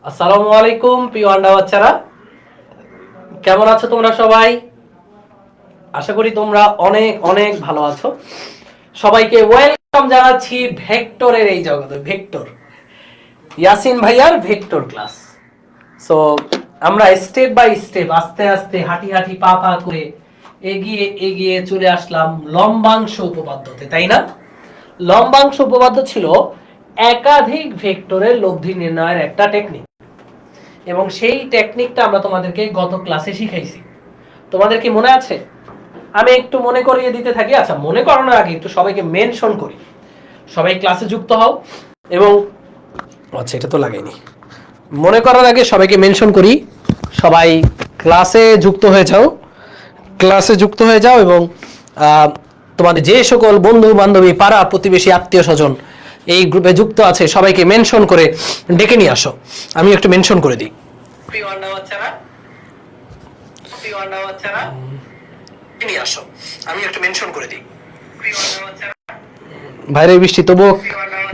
আসসালামু আলাইকুম প্রিয় আন্ডা বাচ্চারা, কেমন আছো তোমরা সবাই? আশা করি তোমরা অনেক অনেক ভালো আছো। সবাইকে ওয়েলকাম জানাচ্ছি ভেক্টরের এই জগতে। ভেক্টর, ইয়াসিন ভাইয়ার ভেক্টর ক্লাস। সো আমরা স্টেপ বাই স্টেপ আস্তে আস্তে হাঁটি হাঁটি পা পা করে এগিয়ে এগিয়ে চলে আসলাম লম্বাংশ উপপাদ্যতে, তাই না? লম্বাংশ উপপাদ্য ছিল একাধিক ভেক্টরের লব্ধি নির্ণয়ের একটা টেকনিক, এবং সেই টেকনিকটা আমরা তোমাদেরকে গত ক্লাসে শিখাইছি। তোমাদের কি মনে আছে? আমি একটু মনে করিয়ে দিতে থাকি। আচ্ছা, মনে করানোর আগে একটু সবাইকে মেনশন করি। সবাই ক্লাসে যুক্ত হও এবং আচ্ছা, এটা তো লাগাইনি। মনে করার আগে সবাইকে মেনশন করি, সবাই ক্লাসে যুক্ত হয়ে যাও। ক্লাসে যুক্ত হয়ে যাও এবং তোমাদের যে সকল বন্ধু বান্ধবী, পাড়া প্রতিবেশী, আত্মীয় স্বজন এই গ্রুপে যুক্ত আছে সবাইকে মেনশন করে ডেকে নিয়ে আসো। আমি একটু মেনশন করে দিই। প্রিয় আন্ডা বাচ্চারা, প্রিয় আন্ডা বাচ্চারা নিয়ে আসো। আমি একটু মেনশন করে দিই। প্রিয় আন্ডা বাচ্চারা, বাইরে বৃষ্টি, তবু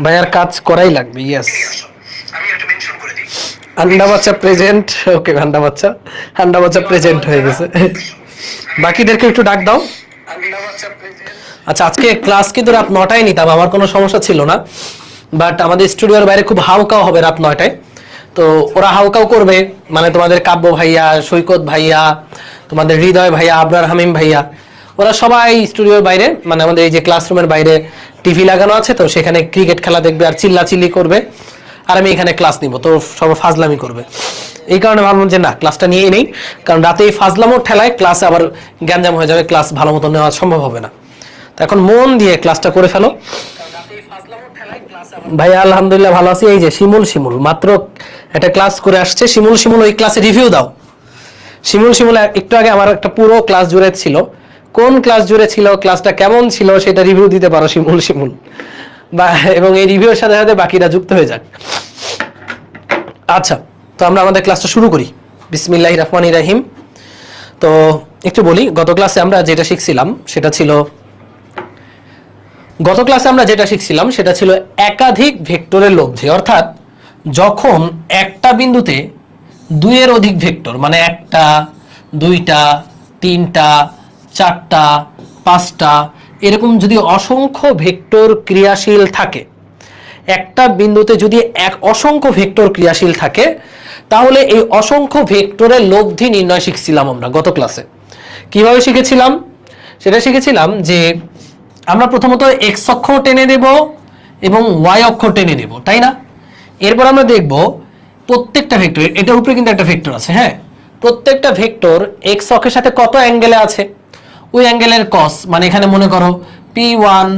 ভাইয়ার কাজ করাই লাগবে। ইয়েস, আমি একটু মেনশন করে দিই। আন্ডা বাচ্চা প্রেজেন্ট। ওকে, আন্ডা বাচ্চা প্রেজেন্ট হয়ে গেছে। বাকিদেরকে একটু ডাক দাও। আচ্ছা, আজকে ক্লাস কিন্তু রাত 9টায় নিতাম, আমার কোনো সমস্যা ছিল না, বাট আমাদের স্টুডিওর বাইরে খুব হাউকাও হবে রাত 9টায়। তো ওরা হাউকাও করবে, মানে তোমাদের কাব্য ভাইয়া, সৈকত ভাইয়া, তোমাদের হৃদয় ভাইয়া, আবরার হামিম ভাইয়া, ওরা সবাই স্টুডিওর বাইরে, মানে আমাদের এই যে ক্লাসরুমের বাইরে টিভি লাগানো আছে, তো সেখানে ক্রিকেট খেলা দেখবে আর চিল্লাচিল্লি করবে, আর আমি এখানে ক্লাস নিব, তো সব ফাজলামি করবে। এই কারণে ভাবলাম যে না, ক্লাসটা নিয়েই নেই, কারণ রাতে এই ফাজলামোর ঠেলায় ক্লাসে আবার গ্যাঞ্জাম হয়ে যাবে, ক্লাস ভালো মতো নেওয়া সম্ভব হবে না। তো এখন মন দিয়ে ক্লাসটা করে ফেলো। ভাইয়া আলহামদুলিল্লাহ ভালো আছি। এই যে শিমুল মাত্র একটা ক্লাস করে আসছে। শিমুল ওই ক্লাসে রিভিউ দাও। শিমুল একটু আগে আমার একটা পুরো ক্লাস জুড়ে ছিল। কোন ক্লাস জুড়ে ছিল, ক্লাসটা কেমন ছিল সেটা রিভিউ দিতে পারো শিমুল বা, এবং এই রিভিউর সাথে সাথে বাকিরা যুক্ত হয়ে যাক। আচ্ছা, তো আমরা আমাদের ক্লাসটা শুরু করি। বিসমিল্লাহির রহমানির রহিম। তো একটু বলি, গত ক্লাসে আমরা যেটা শিখছিলাম সেটা ছিল একাধিক ভেক্টরের লব্ধি, অর্থাৎ যখন একটা বিন্দুতে দুইয়ের অধিক ভেক্টর, মানে একটা, দুইটা, তিনটা, চারটা, পাঁচটা, এরকম যদি অসংখ্য ভেক্টর ক্রিয়াশীল থাকে, একটা বিন্দুতে যদি অসংখ্য ভেক্টর ক্রিয়াশীল থাকে, তাহলে এই অসংখ্য ভেক্টরের লব্ধি নির্ণয় শিখছিলাম আমরা গত ক্লাসে। কিভাবে শিখেছিলাম সেটা শিখেছিলাম যে আমরা প্রথমত এক্স অক্ষ টেনে দেব এবং ওয়াই অক্ষ টেনে দেব, তাই না? এরপর আমরা দেখব প্রত্যেকটা ভেক্টর, এটার উপরে কিন্তু একটা ভেক্টর আছে, হ্যাঁ, প্রত্যেকটা ভেক্টর এক্স অক্ষের সাথে কত অ্যাঙ্গেলে আছে, ওই অ্যাঙ্গেলের কস, মানে এখানে মনে করো P1,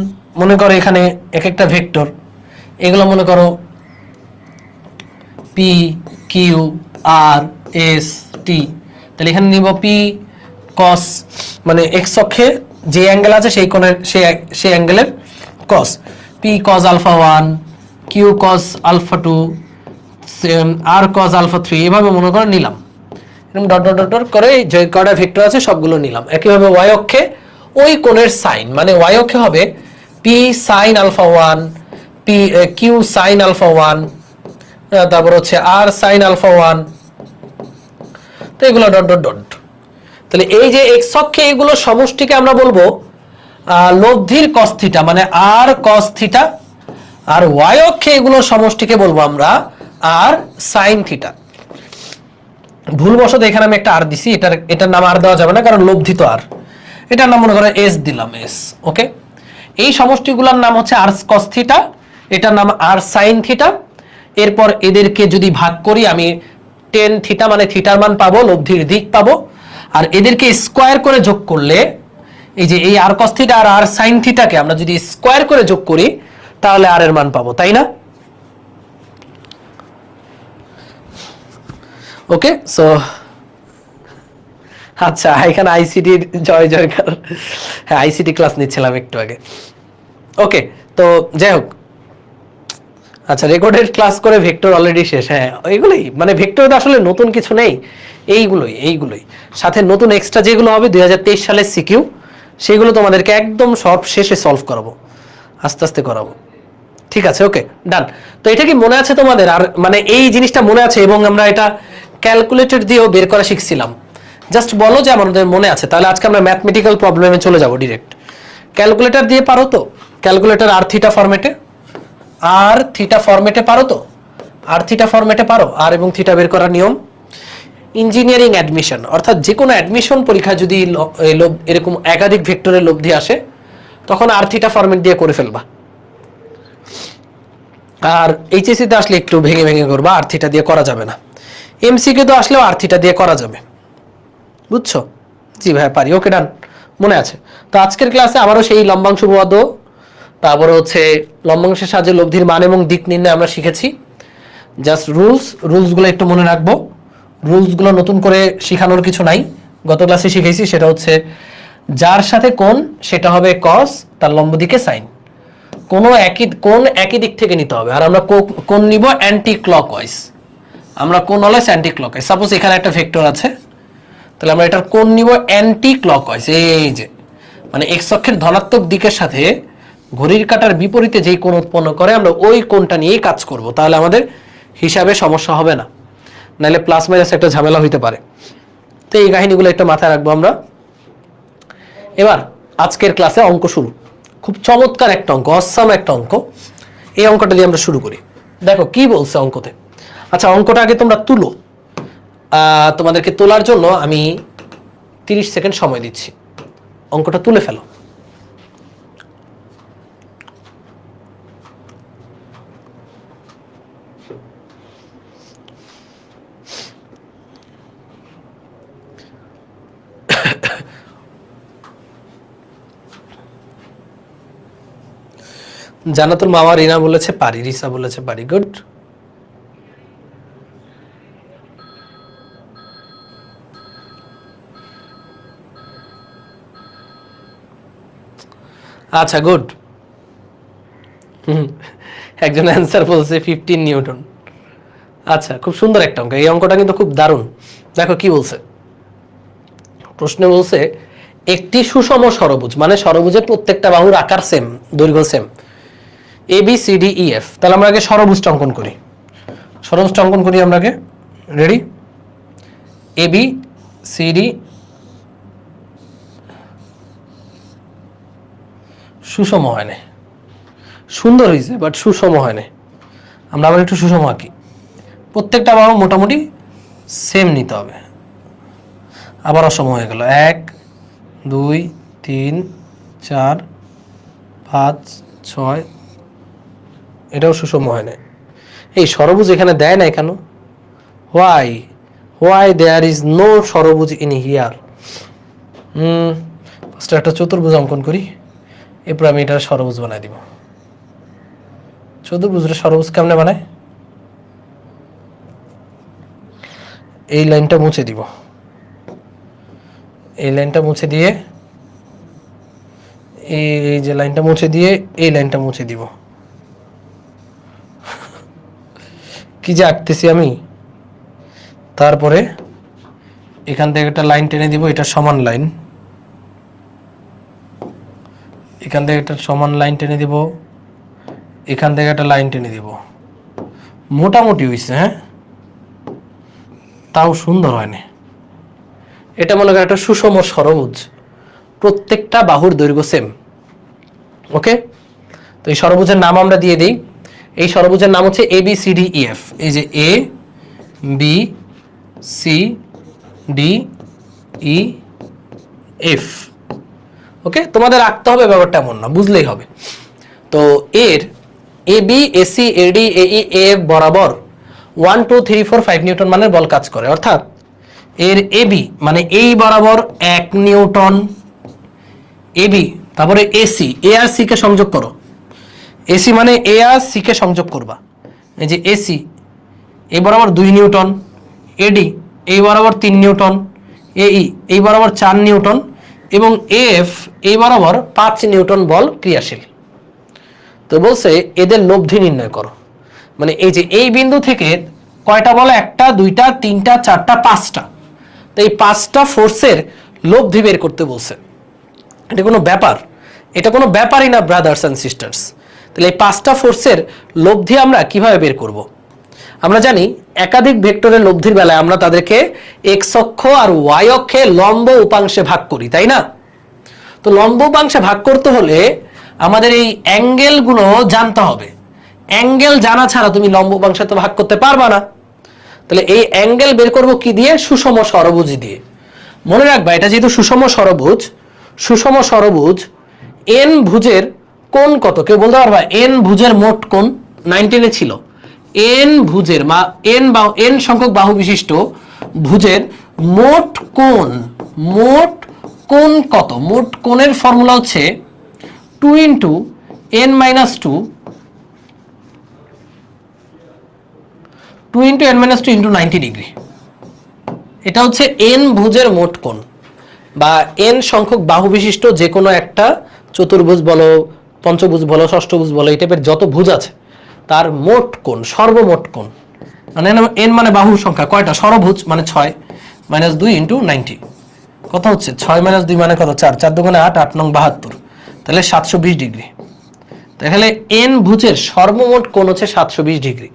মনে করো এখানে এক একটা ভেক্টর, এগুলো মনে করো পি, কিউ, আর, এস, টি, তাহলে এখানে নিব পি কস, মানে এক্স অক্ষে যে অ্যাঙ্গেল আছে সেই কোণের সেই অ্যাঙ্গেলের cos, P cos alpha 1, Q cos alpha 2, আর কস আলফা 3, এভাবে মনে করে নিলাম। এরকম ডট ডট ডট করে যে কয়টা ভেক্টর আছে সবগুলো নিলাম। একইভাবে ওয়াই অক্ষে ওই কোণের সাইন, মানে ওয়াই অক্ষে হবে p sine alpha 1, p q sine alpha 1, তারপর হচ্ছে আর সাইন আলফা 1, তো এগুলো ডট ডট ডট। তাহলে এই যে এক্স অক্ষে এগুলো সমষ্টিকে আমরা বলবো লব্ধির কস থিটা, মানে আর কস থিটা, আর ওয়াই অক্ষে এগুলো সমষ্টিকে বলবো আমরা আর সাইন থিটা। ভুলবশত এখানে আমি একটা আর দিছি, এটার নাম আর দেওয়া যাবে না, কারণ লব্ধি তো আর, এটার নাম মনে করো এস দিলাম, এস। ওকে, এই সমষ্টিগুলোর নাম হচ্ছে আর কস থিটা, এটার নাম আর সাইন থিটা। এরপর এদেরকে যদি ভাগ করি আমি টেন থিটা, মানে থিটার মান পাবো, লব্ধির দিক পাবো, আর এদেরকে স্কোয়ার করে যোগ করলে এই যে এই আর কস থিটা আর আর সাইন থিটাকে আমরা যদি স্কোয়ার করে যোগ করি তাহলে আর এর মান পাবো, তাই না? ওকে, সো আচ্ছা, এখানে আইসিটি জয়কার, হ্যাঁ আইসিটি ক্লাস নিচ্ছিলাম একটু আগে। ওকে, তো যাই হোক, আচ্ছা রেকর্ডেড ক্লাস করে ভেক্টর অলরেডি শেষ। হ্যাঁ, এইগুলোই, মানে ভেক্টরে আসলে নতুন কিছু নেই, এইগুলোই সাথে নতুন এক্সট্রা যেগুলো হবে 2023 সালের সিকিউ, সেগুলো তোমাদেরকে একদম সব শেষে সলভ করাবো, আস্তে আস্তে করাবো, ঠিক ঠিক আছে, ওকে, ডান। তো এটা কি মনে আছে তোমাদের? আর মানে এই জিনিসটা মনে আছে, এবং আমরা এটা ক্যালকুলেটর দিয়েও বের করা শিখছিলাম। জাস্ট বলো যে আমাদের মনে আছে, তাহলে আজকে আমরা ম্যাথমেটিক্যাল প্রবলেমে চলে যাব ডিরেক্ট। ক্যালকুলেটর দিয়ে পারো তো? ক্যালকুলেটর আর থিটা ফরম্যাটে, আর থিটা ফরম্যাটে পারো তো? আর থিটা ফরম্যাটে পারো? আর এবং থিটা বের করার নিয়ম। ইঞ্জিনিয়ারিং অ্যাডমিশন অর্থাৎ যে কোনো অ্যাডমিশন পরীক্ষা যদি এরকম একাধিক ভেক্টরের লব্ধি আসে, তখন আর থিটা ফরম্যাট দিয়ে করে ফেলবা। আর এইচএসসি তে আসলে একটু ভেঙে ভেঙে করবা, আর থিটা দিয়ে করা যাবে না। এমসিকিউ তো আসলেও আর থিটা দিয়ে করা যাবে, বুঝছো? জি ভাই পারি, ওকে, ডান, মনে আছে। তো আজকের ক্লাসে আবারও সেই লম্বাংশ উপপাদ্য, তারপরে হচ্ছে লম্বাংশের সাহায্যে লব্ধির মান এবং দিক নির্ণয় আমরা শিখেছি। জাস্ট রুলসগুলো একটু মনে রাখবো। রুলসগুলো নতুন করে শেখানোর কিছু নাই, গত ক্লাসে শিখেছি। সেটা হচ্ছে যার সাথে কোণ সেটা হবে কস, তার লম্ব দিকে সাইন। কোন একই দিক থেকে নিতে হবে। আর আমরা কোণ নিব অ্যান্টি ক্লকওয়াইজ। আমরা কোণ অলওয়েজ অ্যান্টি ক্লকওয়াইজ। সাপোজ এখানে একটা ভেক্টর আছে, তাহলে আমরা এটার কোণ নিব অ্যান্টি ক্লকওয়াইজ। এই যে মানে এক্স অক্ষের ধনাত্মক দিকের সাথে ঘড়ির কাঁটার বিপরীতে যেই কোণ উৎপন্ন করে, আমরা ওই কোণটা নিয়েই কাজ করব। তাহলে আমাদের হিসাবে সমস্যা হবে না, নাহলে প্লাস মাইনাস একটা ঝামেলা হইতে পারে। তো এই কাহিনীগুলো একটু মাথায় রাখবো আমরা। এবার আজকের ক্লাসে অঙ্ক শুরু। খুব চমৎকার একটা অঙ্ক, অসাম একটা অঙ্ক। এই অঙ্কটা দিয়ে আমরা শুরু করি। দেখো কি বলছে অঙ্কতে। আচ্ছা, অঙ্কটা আগে তোমরা তুলো। তোমাদেরকে তোলার জন্য আমি 30 সেকেন্ড সময় দিচ্ছি। অঙ্কটা তুলে ফেলো। জান্নাতুল মামা রিনা বলেছে পারি, রিসা বলেছে পারি, গুড। আচ্ছা, গুড। একজন অ্যান্সার বলছে 15 নিউটন। আচ্ছা, খুব সুন্দর একটা অঙ্ক। এই অঙ্কটা কিন্তু খুব দারুণ। দেখো কি বলছে প্রশ্নে। বলছে একটি সুষম ষড়ভুজ, মানে ষড়ভুজের প্রত্যেকটা বাহুর আকার সেম, দৈর্ঘ্য same, A B C D E F. তাহলে আমরা আগে ষড়ভুজটা অঙ্কন করি। ষড়ভুজটা অঙ্কন করি আমরা আগে। রেডি? এ বি সি ডি সুষম হয় না, সুন্দর হয়েছে বাট সুষম হয় না। আমরা আবার একটু সুষম আঁকি। প্রত্যেকটা বাহু মোটামুটি সেম নিতে হবে। আবার অসম হয়ে গেল। 1 2 3 4 5 6, এটাও সুষম হয় না। এই ষড়ভুজ এখানে দেয় না কেন? হোয়াই দেয়ার ইজ নো ষড়ভুজ ইন হিয়ার? ফার্স্টে একটা চতুর্ভুজ অঙ্কন করি, এরপর আমি এটা ষড়ভুজ বানাই দিব। চতুর্ভুজটা ষড়ভুজ কেমনে বানায়? এই লাইনটা মুছে দিব, এই লাইনটা মুছে দিয়ে, এই যে লাইনটা মুছে দিয়ে এই লাইনটা মুছে দিব। কি যে আঁকতেছি আমি। তারপরে এখান থেকে একটা লাইন টেনে দিব, এটা সমান লাইন। এখান থেকে একটা সমান লাইন টেনে দিব, এখান থেকে একটা লাইন টেনে দিব। মোটামুটি হইছে, হ্যাঁ, তাও সুন্দর হয়নি। এটা মনে করেন একটা সুষম ষড়ভুজ, প্রত্যেকটা বাহুর দৈর্ঘ্য সেম। ওকে, তো এই ষড়ভুজের নাম আমরা দিয়ে দিই। এই ষড়ভুজের নাম হচ্ছে A B C D E F. এই যে A B C D E F. Okay, তোমাদের আঁকতে হবে ব্যাপারটা এমন না, বুঝলেই হবে। তো এর A B A C A D A E A F বরাবর 1 2 3 4 5 নিউটন মানের বল কাজ করে। অর্থাৎ এর এ বি মানে এই বরাবর 1 নিউটন, এ বি, তারপরে এসি, এ আর সি কে সংযোগ করো। এসি মানে এ আর সি কে সংযোগ করবা। এই যে এসি এই বরাবর 2 নিউটন, এডি এই বরাবর 3 নিউটন, এই এই বরাবর 4 নিউটন, এবং এফ এই বরাবর 5 নিউটন বল ক্রিয়াশীল। তো বলছে এদের লব্ধি নির্ণয় করো। মানে এই যে এই বিন্দু থেকে কয়টা বল? 1টা 2টা 3টা 4টা 5টা। তো এই 5টা ফোর্সের লব্ধি বের করতে বলছে। এটা কোনো ব্যাপার? এটা কোনো ব্যাপারই না ব্রাদার্স অ্যান্ড সিস্টার্স। তাহলে এই 5টা ফোর্সের লব্ধি আমরা কিভাবে বের করব? আমরা জানি একাধিক ভেক্টরের লব্ধির বেলায় আমরা তাদেরকে এক্স অক্ষ আর ওয়াই অক্ষে লম্ব উপাংশে ভাগ করি, তাই না? তো লম্ব উপাংশে ভাগ করতে হলে আমাদের এই অ্যাঙ্গেলগুলো জানতে হবে। অ্যাঙ্গেল জানা ছাড়া তুমি লম্ব উপাংশে তো ভাগ করতে পারবা না। তাহলে এই অ্যাঙ্গেল বের করব কি দিয়ে? সুষম ষড়ভুজ দিয়ে। মনে রাখবা এটা যেহেতু সুষম ষড়ভুজ এন ভুজের কোণ কত? কেউ বলতে পারবা এন ভুজের মোট কোণ? 19 ছিল এন ভুজের এন সংখ্যক বাহু বিশিষ্ট ভুজের মোট কোণ কত? মোট কোণের ফর্মুলা হচ্ছে 2 × n - 2 2 × n - 2 × 90 ডিগ্রি। এটা হচ্ছে এন ভুজের মোট কোণ, বা এন সংখ্যক বাহু বিশিষ্ট যে কোনো একটা চতুর্ভুজ বলো, পঞ্চভুজ বলো, ষষ্ঠভুজ বলো, এই টাইপের যত ভুজ আছে তার মোট কোণ, সর্বমোট কোণ। মানে এন মানে বাহুর সংখ্যা, কয়টা? ষড়ভুজ মানে 6 - 2 × 90 কত হচ্ছে? 6 - 2 মানে কত? 4 4 × 8 8 × 72, তাহলে 720 ডিগ্রি। তাহলে এন ভুজের সর্বমোট কোণ হচ্ছে 720 ডিগ্রি।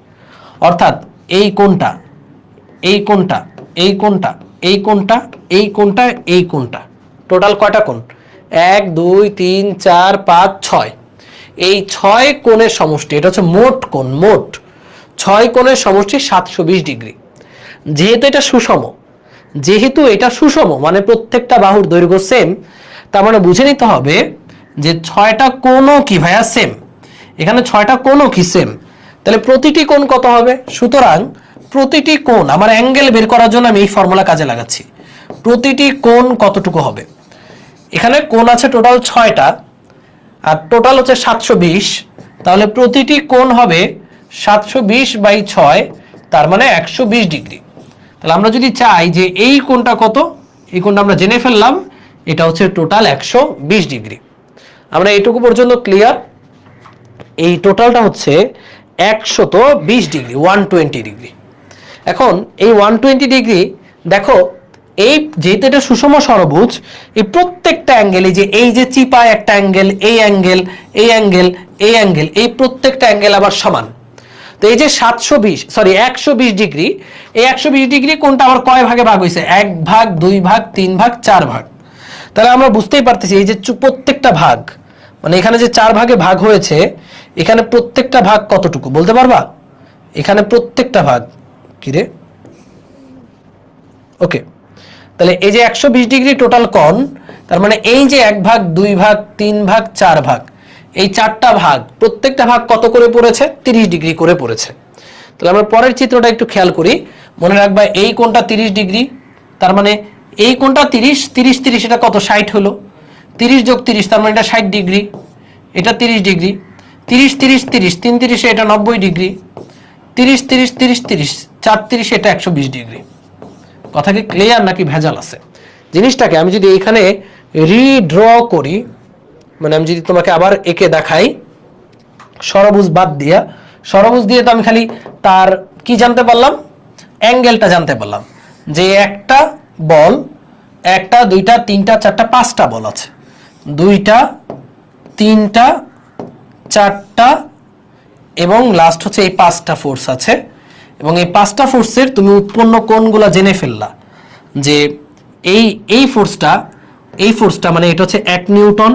অর্থাৎ এই কোণটা, এই কোণটা, এই কোণটা, এই কোণটা, এই কোণটা, এই কোণটা, টোটাল কয়টা কোণ? 1 2 3 4 5 6। এই 6 কোণের সমষ্টি, এটা হচ্ছে মোট কোণ। মোট 6 কোণের সমষ্টি 720 ডিগ্রি। যেহেতু এটা সুষম মানে প্রত্যেকটা বাহুর দৈর্ঘ্য সেম, তার মানে বুঝে নিতে হবে যে 6টা কোণও কি ভাইয়া সেম। এখানে 6টা কোণও কি সেম, তাহলে প্রতিটি কোণ কত হবে? সুতরাং প্রতিটি কোণ, আমার অ্যাঙ্গেল বের করার জন্য আমি এই ফর্মুলা কাজে লাগাচ্ছি। প্রতিটি কোণ কতটুকু হবে? এখানে কোণ আছে টোটাল 6টা, আর টোটাল হচ্ছে 720, তাহলে প্রতিটি কোণ হবে 720/6, তার মানে 120 ডিগ্রি। তাহলে আমরা যদি চাই যে এই কোণটা কত, এই কোণটা আমরা জেনে ফেললাম, এটা হচ্ছে টোটাল 120 ডিগ্রি। আমরা এইটুকু পর্যন্ত ক্লিয়ার? এই টোটালটা হচ্ছে 120 ডিগ্রি, 120 ডিগ্রি। এখন এই 120 ডিগ্রি দেখো, এই যেহেতু এটা সুষম ষড়ভুজ, এই প্রত্যেকটা অ্যাঙ্গেল, এই যে চিপায় একটা অ্যাঙ্গেল, এই অ্যাঙ্গেল, এই অ্যাঙ্গেল, এই অ্যাঙ্গেল, এই প্রত্যেকটা অ্যাঙ্গেল আবার সমান। তো এই যে 120 ডিগ্রি, এই 120 ডিগ্রি কোনটা আবার কয় ভাগে ভাগ হয়েছে? 1 ভাগ, 2 ভাগ, 3 ভাগ, 4 ভাগ। তাহলে আমরা বুঝতেই পারতেছি এই যে প্রত্যেকটা ভাগ, মানে এখানে যে 4 ভাগে ভাগ হয়েছে, এখানে প্রত্যেকটা ভাগ কতটুকু বলতে পারবা? এখানে প্রত্যেকটা ভাগ কি রে? ওকে, তাহলে এই যে 120 ডিগ্রি টোটাল কোণ, তার মানে এই যে 1 ভাগ, 2 ভাগ, 3 ভাগ, 4 ভাগ, এই 4টা ভাগ, প্রত্যেকটা ভাগ কত করে পড়েছে? 30 ডিগ্রি করে পড়েছে। তাহলে আমরা পরের চিত্রটা একটু খেয়াল করি। মনে রাখবা এই কোণটা 30 ডিগ্রি, তার মানে এই কোণটা 30 30 30, এটা কত? 60 হলো। 30 + 30, তার মানে এটা 60 ডিগ্রি, এটা 30 ডিগ্রি। 30 30 30, 3 30, এটা 90 ডিগ্রি। 30 30 30 30, 4 30, এটা 120 ডিগ্রি। কথা কি ক্লিয়ার নাকি ভেজাল আছে? জিনিসটাকে আমি যদি এখানে রিড্র করি, মানে আমি যদি তোমাকে আবার একে দেখাই, ষড়ভুজ বাদ দিয়া, ষড়ভুজ দিয়ে তো আমি খালি তার কি জানতে পারলাম? অ্যাঙ্গেলটা জানতে পারলাম। যে একটা বল, 1টা 2টা 3টা 4টা 5টা বল আছে, 2টা 3টা 4টা, এবং লাস্ট হচ্ছে এই 5টা ফোর্স আছে। এবং এই 5টা ফোর্সের তুমি উৎপন্ন কোণগুলো জেনে ফেললা যে এই ফোর্সটা মানে এটা হচ্ছে 1 নিউটন,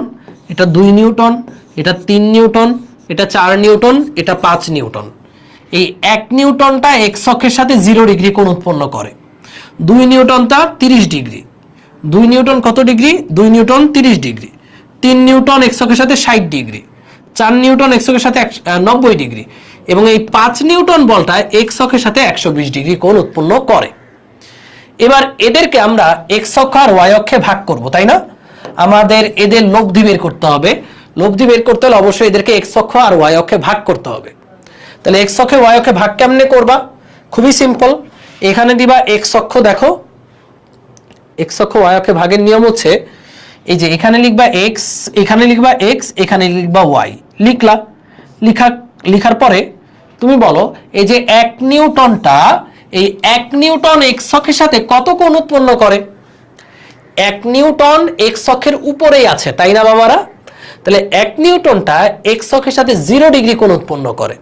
এটা 2 নিউটন, এটা 3 নিউটন, এটা 4 নিউটন, এটা 5 নিউটন। এই 1 নিউটনটা এক্স অক্ষের সাথে 0 ডিগ্রি কোণ উৎপন্ন করে। 2 নিউটনটা 30 ডিগ্রি, 2 নিউটন কত degree? 2 Newton 30 degree. 3 Newton x অক্ষের সাথে 60 ডিগ্রি, 4 নিউটন এক্স অক্ষের সাথে 90 ডিগ্রি, এবং এই 5 নিউটন বলটা এক্স অক্ষের সাথে 120 ডিগ্রি কোণ উৎপন্ন করে। এবার এদেরকে আমরা এক্স অক্ষ আর ওয়াই অক্ষে ভাগ করব, তাই না? আমাদের এদের লব্ধি বের করতে হবে। লব্ধি বের করতে হলে অবশ্যই এদেরকে এক্স অক্ষ আর ওয়াই অক্ষে ভাগ করতে হবে। তাহলে এক্স অক্ষে ওয়াই অক্ষে ভাগ কেমনে করবা? খুবই সিম্পল। এখানে দিবা এক্স অক্ষ, দেখো এক্স অক্ষ ওয়াই অক্ষে ভাগের নিয়ম হচ্ছে এই যে এখানে লিখবা এক্স, এখানে লিখবা এক্স, এখানে লিখবা ওয়াই। লিখার পরে তুমি বলো এই যে 1 নিউটনটা, এই 1 নিউটন এক্স অক্ষের সাথে কত কোণ উৎপন্ন করে? 1 নিউটন এক্স অক্ষের উপরেই আছে, তাই না বাবারা? তাহলে 1 নিউটনটা এক্স অক্ষের সাথে 0 ডিগ্রি কোণ উৎপন্ন করে।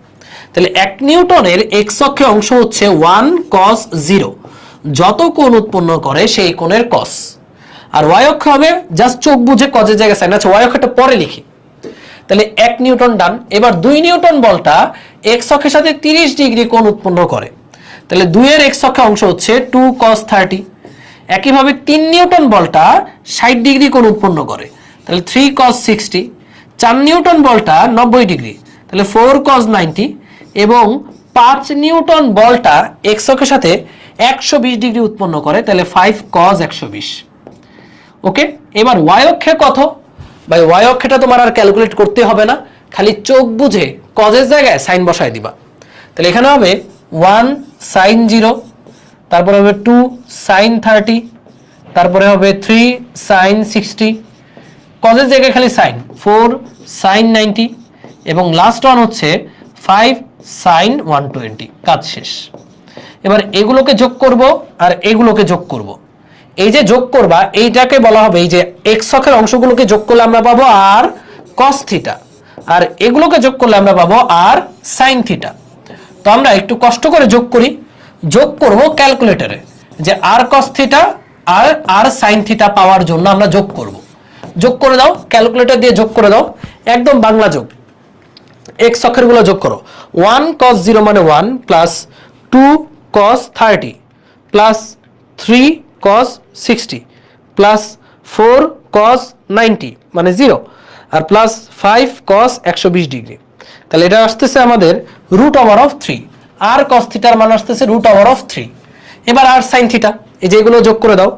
তাহলে 1 নিউটনের এক্স অক্ষে অংশ হচ্ছে 1 cos 0, যত কোণ উৎপন্ন করে সেই কোণের cos। আর y অক্ষ হবে জাস্ট চোখ বুঝে কজের জায়গায় সাইন। আচ্ছা y অক্ষটা পরে লিখি। তাহলে 1 নিউটন ডান। এবার 2 নিউটন বলটা এক্স অক্ষের সাথে 30 ডিগ্রি কোণ উৎপন্ন করে। তাহলে 2 এর এক্স অক্ষে অংশ হচ্ছে 2 cos 30। একইভাবে 3 নিউটন বলটা 60 ডিগ্রি কোণ উৎপন্ন করে। তাহলে 3 cos 60। 4 নিউটন বলটা 90 ডিগ্রি, তাহলে 4 cos 90। এবং 5 নিউটন বলটা এক্স অক্ষের সাথে 120 ডিগ্রি উৎপন্ন করে, তাহলে 5 cos 120। ওকে, এবার y অক্ষে কত? ভাই y অক্ষেটা তোমার আর ক্যালকুলেট করতে হবে না, খালি চোখ বুঝে কজের জায়গায় সাইন বসায় দিবা। তাহলে এখানে হবে 1 sin 0, তারপরে হবে 2 sin 30, তারপরে হবে 3 sin 60, কজের জায়গায় খালি সাইন 4 sin 90, এবং লাস্ট ওয়ান হচ্ছে 5 sin 120। কাজ শেষ। এবার এগুলোকে যোগ করব আর এগুলোকে যোগ করব। এই যে যোগ করবা এইটাকে বলা হবে, এই যে এক্স অক্ষের অংশগুলোকে যোগ করলে আমরা পাবো আর cos থিটা, আর এগুলোকে যোগ করলে আমরা পাবো আর sin থিটা। তো আমরা একটু কষ্ট করে যোগ করি, যোগ করব ক্যালকুলেটরে, যে আর cos থিটা আর আর sin থিটা পাওয়ার জন্য আমরা যোগ করব। যোগ করে দাও, ক্যালকুলেটর দিয়ে যোগ করে দাও, একদম বাংলা যোগ। এক্স অক্ষের গুলো যোগ করো। 1 cos 0 মানে 1 plus 2 cos 30 plus 3 cos 60 plus 4 cos 90 মানে 0 আর প্লাস 5 cos 120 ডিগ্রি। তাহলে এটা আসতেছে আমাদের √3। আর cos থিটার মান আসতেছে √3। এবার আর sin থিটা, এই যে এগুলো যোগ করে দাও।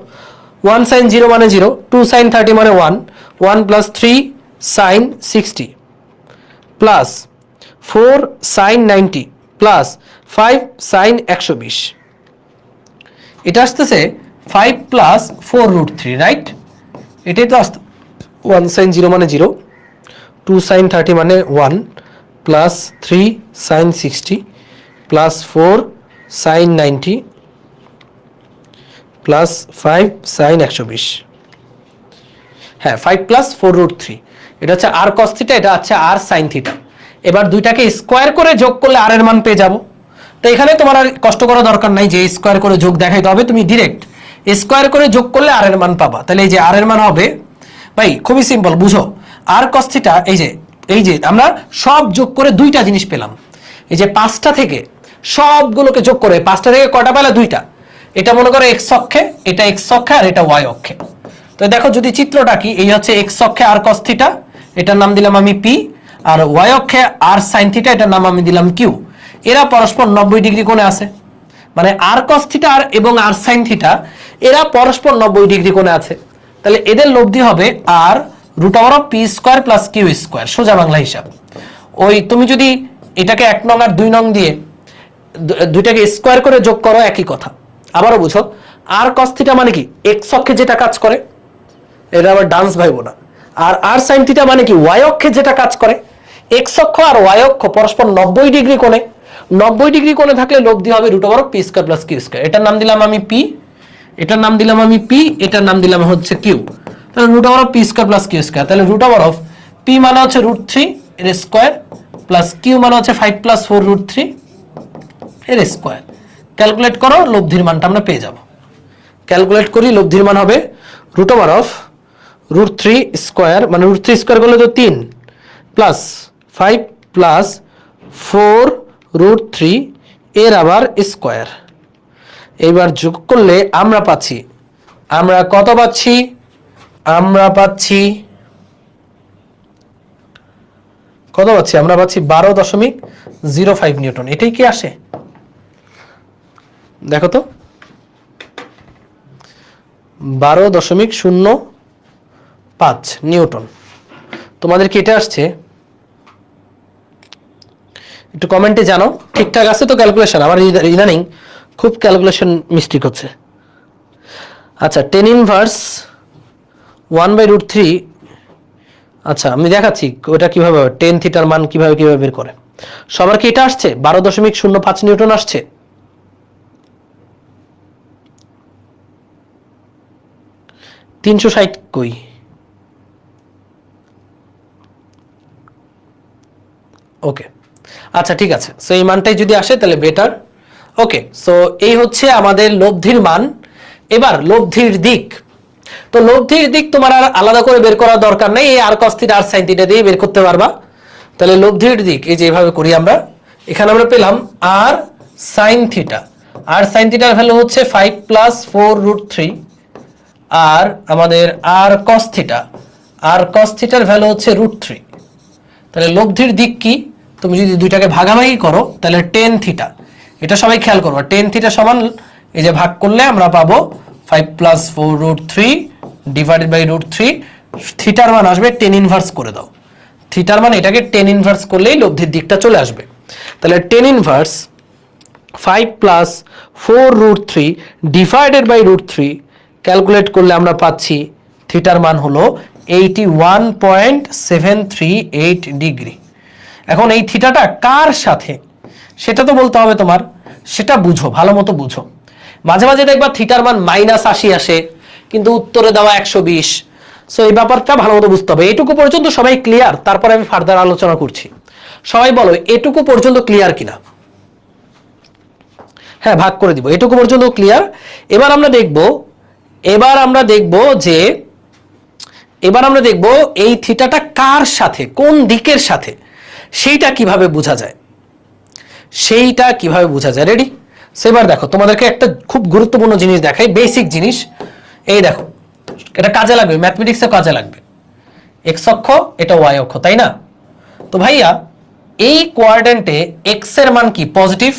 1 sin 0 মানে 0, 2 sin 30 মানে 1, 1 plus 3 sin 60 plus 4 sin 90 plus 5 sin 120। এটা আসতেছে 5 প্লাস 4√3, রাইট? এটাই তো আসতে 1 sin 0 মানে 0, 2 sin 30 মানে 1, plus 3 sin 60 plus 4 sin 90 plus 5 sin 120। হ্যাঁ, 5 প্লাস 4√3, এটা হচ্ছে আর cos থিটা, এটা হচ্ছে আর sin থিটা। এবার দুইটাকে স্কোয়ার করে যোগ করলে আর এর মান পেয়ে যাবো। তো এখানে তোমার আর কষ্ট করা দরকার নাই যে স্কোয়ার করে যোগ দেখাইতে হবে, তুমি ডিরেক্ট স্কোয়ার করে যোগ করলে আর এর মান পাবা। তাহলে এই যে আর এর মান হবে, ভাই খুবই সিম্পল, বুঝো। আর cos থিটা, এই যে আমরা সব যোগ করে দুইটা জিনিস পেলাম। এই যে 5টা থেকে সবগুলোকে যোগ করে 5টা থেকে কয়টা পেলে? 2টা। এটা মনে করো এক্স অক্ষে, এটা এক্স অক্ষে আর এটা ওয়াই অক্ষে। তো দেখো যদি চিত্রটা কি, এই হচ্ছে এক্স অক্ষে আর cos থিটা, এটার নাম দিলাম আমি পি, আর ওয়াই অক্ষে আর sin থিটা, এটার নাম আমি দিলাম কিউ। এরা পরস্পর 90 ডিগ্রি কোণে আছে, মানে আর cos থিটা এবং আর sin থিটা এরা পরস্পর 90 ডিগ্রি কোণে আছে। তাহলে এদের লব্ধি হবে আর √p² প্লাস কিউ স্কোয়ার, সোজা বাংলা হিসাব। ওই তুমি যদি এটাকে 1 নং আর 2 নং দিয়ে দুইটাকে স্কোয়ার করে যোগ করো, একই কথা। আবারও বুঝো, আর cos থিটা মানে কি এক্স অক্ষে যেটা কাজ করে, এটা আবার ডান্স ভাইবো না। আর আর sin থিটা মানে কি ওয়াই অক্ষে যেটা কাজ করে। এক্স অক্ষ আর ওয়াই অক্ষ পরস্পর 90 ডিগ্রি কোণে, 90 ডিগ্রি কোণে থাকলে লব্ধি হবে √p² প্লাস কিউ স্কোয়ার। এটার নাম দিলাম আমি পি, এটার নাম দিলাম আমি পি, এটার নাম দিলাম হচ্ছে কিউ। তাহলে √p² প্লাস কিউ স্কোয়ার, তাহলে √p মানে হচ্ছে √3 এর স্কোয়ার প্লাস কিউ মানে হচ্ছে 5 প্লাস 4√3 এর স্কোয়ার। ক্যালকুলেট করো, লব্ধির মানটা আমরা পেয়ে যাব। ক্যালকুলেট করি, লব্ধির মান হবে √3 স্কোয়ার, মানে √3 স্কোয়ার করলে তো 3 প্লাস 5 প্লাস 4√3 এর আবার স্কোয়ার। এইবার যোগ করলে আমরা পাচ্ছি, আমরা কত পাচ্ছি? আমরা পাচ্ছি কত পাচ্ছি? আমরা পাচ্ছি 12.05 নিউটন। এটাই কি আসে? দেখো তো, 12.05 নিউটন। তোমাদের কি এটা আসছে? একটু কমেন্টে জানাও ঠিকঠাক আছে তো ক্যালকুলেশন। আমার ইদানিং খুব ক্যালকুলেশন মিস্টেক হচ্ছে। আচ্ছা, tan ইনভার্স 1/√3। আচ্ছা, আমি দেখাচ্ছি ওটা কিভাবে হবে, tan থিটার মান কিভাবে বের করে। সবার কি এটা আসছে? 12.05 নিউটন আসছে। তিনশো 360 কই? ওকে, আচ্ছা ঠিক আছে। সো এই মানটাই যদি আসে তাহলে বেটার। ওকে, সো এই হচ্ছে আমাদের লব্ধির মান। এবার লব্ধির দিক। তো লব্ধির দিক তোমার আর আলাদা করে বের করার দরকার নেই, এই আর cos থিটা আর sin থিটা দিয়ে বের করতে পারবা। তাহলে লব্ধির দিক এই যে এইভাবে করি আমরা, এখানে আমরা পেলাম আর sin থিটা। আর sin থিটার ভ্যালু হচ্ছে 5 প্লাস 4√3, আর আমাদের আর cos থিটা, আর cos থিটার ভ্যালু হচ্ছে √3। তাহলে লব্ধির দিক কি? তুমি যদি দুইটাকে ভাগাভাগি করো তাহলে tan থিটা, এটা সবাই খেয়াল করো, tan থিটা সমান এই যে ভাগ করলে আমরা পাবো 5 প্লাস 4√3 ডিভাইডেড বাই √3। থিটার মান আসবে tan ইনভার্স করে দাও, থিটার মান এটাকে tan ইনভার্স করলেই লব্ধির দিকটা চলে আসবে। তাহলে tan inverse 5 plus 4√3 divided by √3 calculate করলে আমরা পাচ্ছি থিটার মান হলো 81.738 ডিগ্রি। এখন এই থিটাটা কার সাথে সেটা তো বলতে হবে তোমার, সেটা বুঝো, ভালো মতো বুঝো। মাঝে মাঝে দেখবা থিটার মান -80 আসে কিন্তু উত্তরে দেওয়া 120। সো এই ব্যাপারটা ভালো মতো বুঝতে হবে। এটুকু পর্যন্ত সবাই ক্লিয়ার? তারপরে আমি ফার্দার আলোচনা করছি। সবাই বলো এটুকু পর্যন্ত ক্লিয়ার কিনা? হ্যাঁ, ভাগ করে দিব, এটুকু পর্যন্ত ক্লিয়ার। এবার আমরা দেখব এই থিটাটা কার সাথে, কোন দিকের সাথে, সেইটা কিভাবে বোঝা যায়, রেডি? সেবার দেখো তোমাদেরকে একটা খুব গুরুত্বপূর্ণ জিনিস দেখাই, বেসিক জিনিস। এই দেখো, এটা কাজে লাগবে, ম্যাথমেটিক্সে কাজে লাগবে। এক্স অক্ষ, এটা ওয়াই অক্ষ, তাই না? তো ভাইয়া এই কোয়াড্রেন্টে এক্স এর মান কি? পজিটিভ।